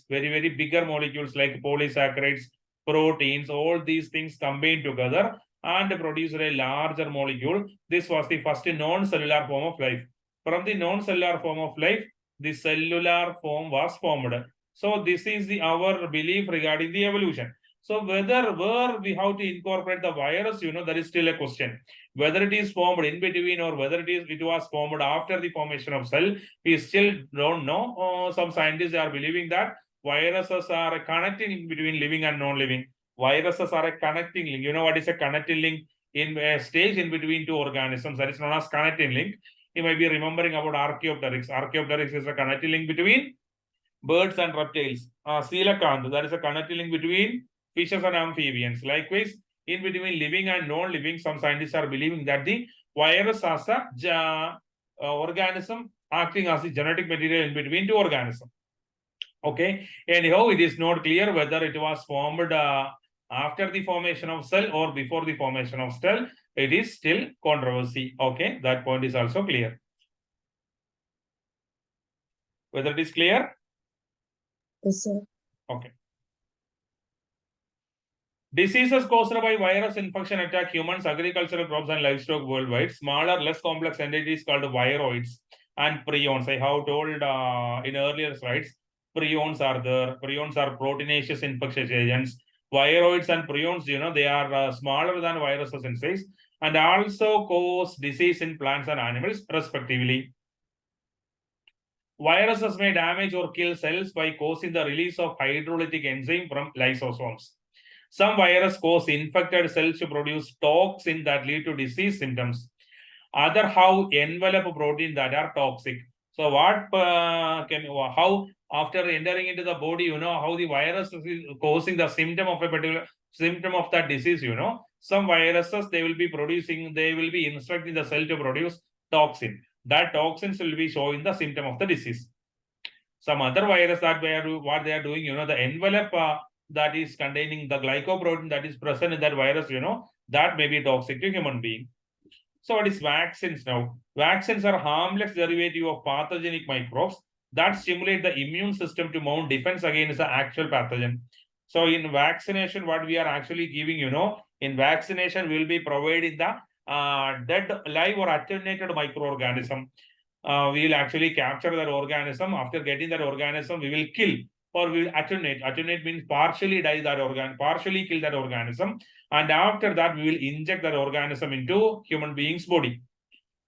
very, very bigger molecules like polysaccharides, proteins, all these things combine together and produce a larger molecule. This was the first non-cellular form of life. From the non-cellular form of life, the cellular form was formed. So this is our belief regarding the evolution. So where we have to incorporate the virus, that is still a question. Whether it is formed in between or whether it was formed after the formation of cell, we still don't know. Some scientists are believing that viruses are a connecting between living and non-living. Viruses are a connecting link. You know what is a connecting link? In a stage in between two organisms, that is known as connecting link. You might be remembering about Archaeopteryx. Archaeopteryx is a connecting link between birds and reptiles. Coelacanth, that is a connecting link between fishes and amphibians. Likewise, in between living and non-living, some scientists are believing that the virus as a organism acting as the genetic material in between two organisms. Okay. Anyhow, it is not clear whether it was formed after the formation of cell or before the formation of cell. It is still controversy. Okay, that point is also clear. Whether it is clear? Yes, sir. Okay. Diseases caused by virus infection attack humans, agricultural crops, and livestock worldwide. Smaller, less complex entities called viroids and prions. I have told in earlier slides, prions are there. Prions are proteinaceous infectious agents. Viroids and prions, they are smaller than viruses in size and also cause disease in plants and animals, respectively. Viruses may damage or kill cells by causing the release of hydrolytic enzyme from lysosomes. Some virus cause infected cells to produce toxins that lead to disease symptoms. Other have envelope protein that are toxic. So how after entering into the body, how the virus is causing the symptom of a particular symptom of that disease, some viruses, they will be instructing the cell to produce toxin. That toxins will be showing the symptom of the disease. Some other virus that what they are doing, the envelope that is containing the glycoprotein that is present in that virus, that may be toxic to human being. So what is vaccines now? Vaccines are harmless derivative of pathogenic microbes that stimulate the immune system to mount defense against the actual pathogen. So in vaccination, what we are actually giving, in vaccination, we will be providing the dead, live or attenuated microorganism. We will actually capture that organism. After getting that organism, we will kill or we will attenuate. Attenuate means partially die that partially kill that organism. And after that, we will inject that organism into human being's body.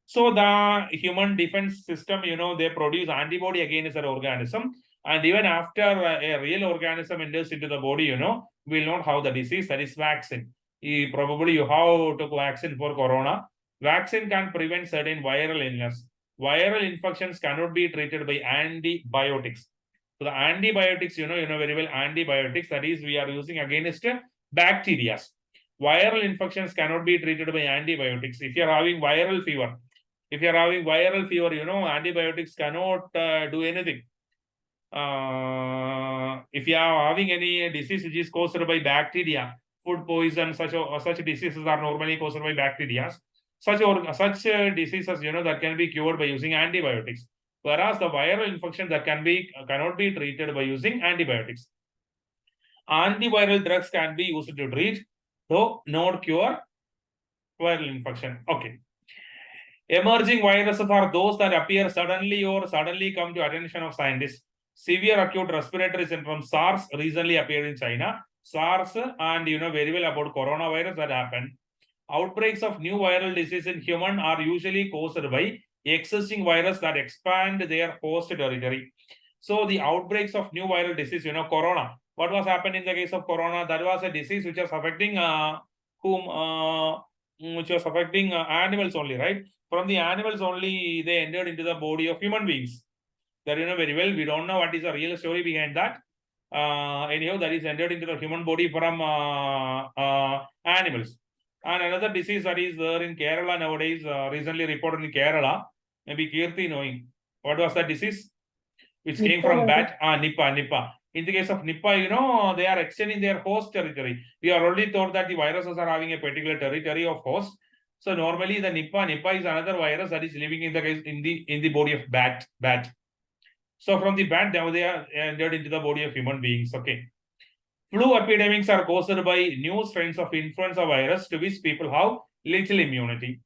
So the human defense system, they produce antibody against that organism. And even after a real organism enters into the body, we will not have the disease. That is vaccine. Probably you have took vaccine for corona. Vaccine can prevent certain viral illness. Viral infections cannot be treated by antibiotics. So the antibiotics, you know very well, antibiotics, that is we are using against bacteria. Viral infections cannot be treated by antibiotics. If you are having viral fever, antibiotics cannot do anything. If you are having any disease which is caused by bacteria, food poison, such diseases are normally caused by bacteria. Such diseases, that can be cured by using antibiotics. Whereas the viral infection that cannot be treated by using antibiotics. Antiviral drugs can be used to treat, though not cure viral infection. Okay. Emerging viruses are those that appear suddenly or suddenly come to attention of scientists. Severe acute respiratory syndrome, SARS, recently appeared in China. SARS, and you know very well about coronavirus that happened. Outbreaks of new viral disease in human are usually caused by existing virus that expand their host territory. So the outbreaks of new viral disease, you know, corona. What was happened in the case of corona? That was a disease which was affecting which was affecting animals only, right? From the animals only, they entered into the body of human beings. That you know very well. We don't know what is the real story behind that. Anyhow, that is entered into the human body from animals. And another disease that is there in Kerala nowadays, recently reported in Kerala, maybe Kirti knowing. What was that disease? Which came from bat? Nipah. In the case of Nipah, you know, they are extending their host territory. We are already told that the viruses are having a particular territory of host. So normally the Nipah is another virus that is living in the body of bat. So from the bat, now they are entered into the body of human beings. Okay. Flu epidemics are caused by new strains of influenza virus to which people have little immunity.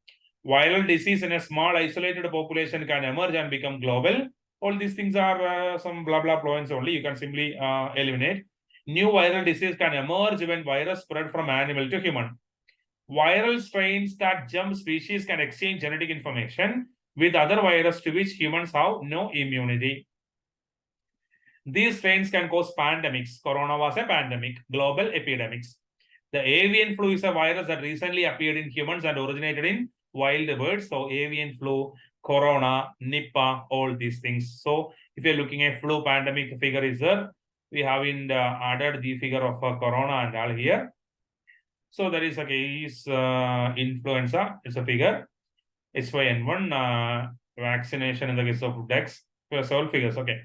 Viral disease in a small isolated population can emerge and become global. All these things are some blah blah points only. You can simply eliminate. New viral disease can emerge when virus spread from animal to human. Viral strains that jump species can exchange genetic information with other virus to which humans have no immunity. These strains can cause pandemics. Corona was a pandemic, global epidemics. The avian flu is a virus that recently appeared in humans and originated in wild birds. So avian flu, corona, Nipah, all these things. So if you're looking at flu pandemic figure is there, we haven't added the figure of corona and all here. So there is a case influenza, it's a figure. H1N1 vaccination in the case of Dex. Several figures, okay.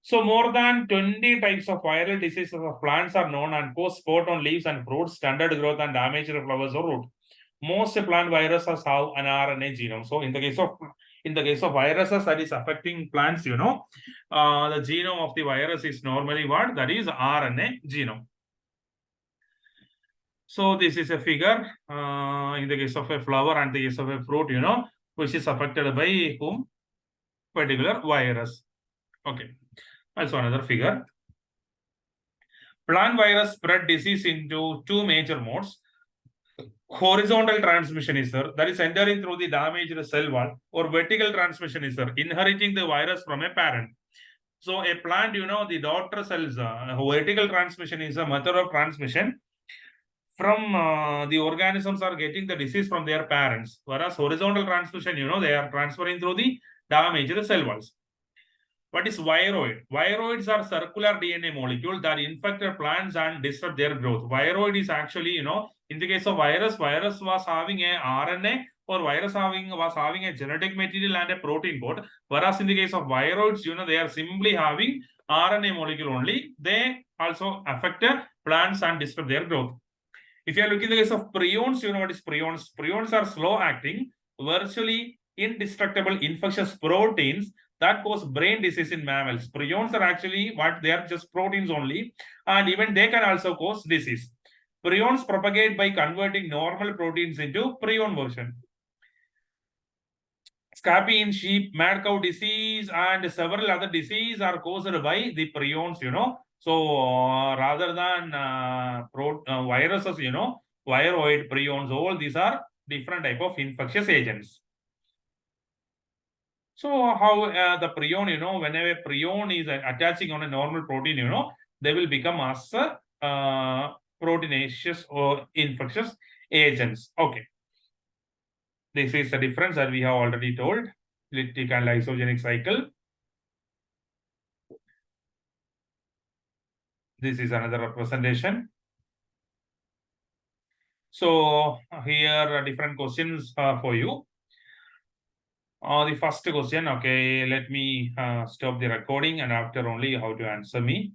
So more than 20 types of viral diseases of plants are known and cause spot on leaves and fruits, standard growth and damage to flowers or root. Most plant viruses have an RNA genome. So in the case of viruses that is affecting plants, you know, the genome of the virus is normally what? That is RNA genome. So this is a figure in the case of a flower and the case of a fruit, you know, which is affected by whom? Particular virus. Okay. Also another figure. Plant virus spread disease into two major modes. Horizontal transmission is there, that is entering through the damaged cell wall, or vertical transmission is there, inheriting the virus from a parent. So a plant, you know, the daughter cells, vertical transmission is a method of transmission from the organisms are getting the disease from their parents. Whereas horizontal transmission, you know, they are transferring through the damaged cell walls. What is viroid? Viroids are circular DNA molecules that infect plants and disrupt their growth. Viroid is actually, you know, in the case of virus was having a RNA or was having a genetic material and a protein code. Whereas in the case of viroids, you know, they are simply having RNA molecule only. They also affect plants and disrupt their growth. If you are looking at the case of prions, you know what is prions? Prions are slow acting, virtually indestructible infectious proteins that cause brain disease in mammals. Prions are actually what? They are just proteins only, and even they can also cause disease. Prions propagate by converting normal proteins into prion version. Scabby in sheep, mad cow disease, and several other diseases are caused by the prions, you know. So rather than viruses, you know, viroid, prions, all these are different type of infectious agents. So how the prion, you know, whenever prion is attaching on a normal protein, you know, they will become as proteinaceous or infectious agents. Okay. This is the difference that we have already told. Lytic and lysogenic cycle. This is another representation. So here are different questions for you. The first question, okay, let me stop the recording and after only how to answer me.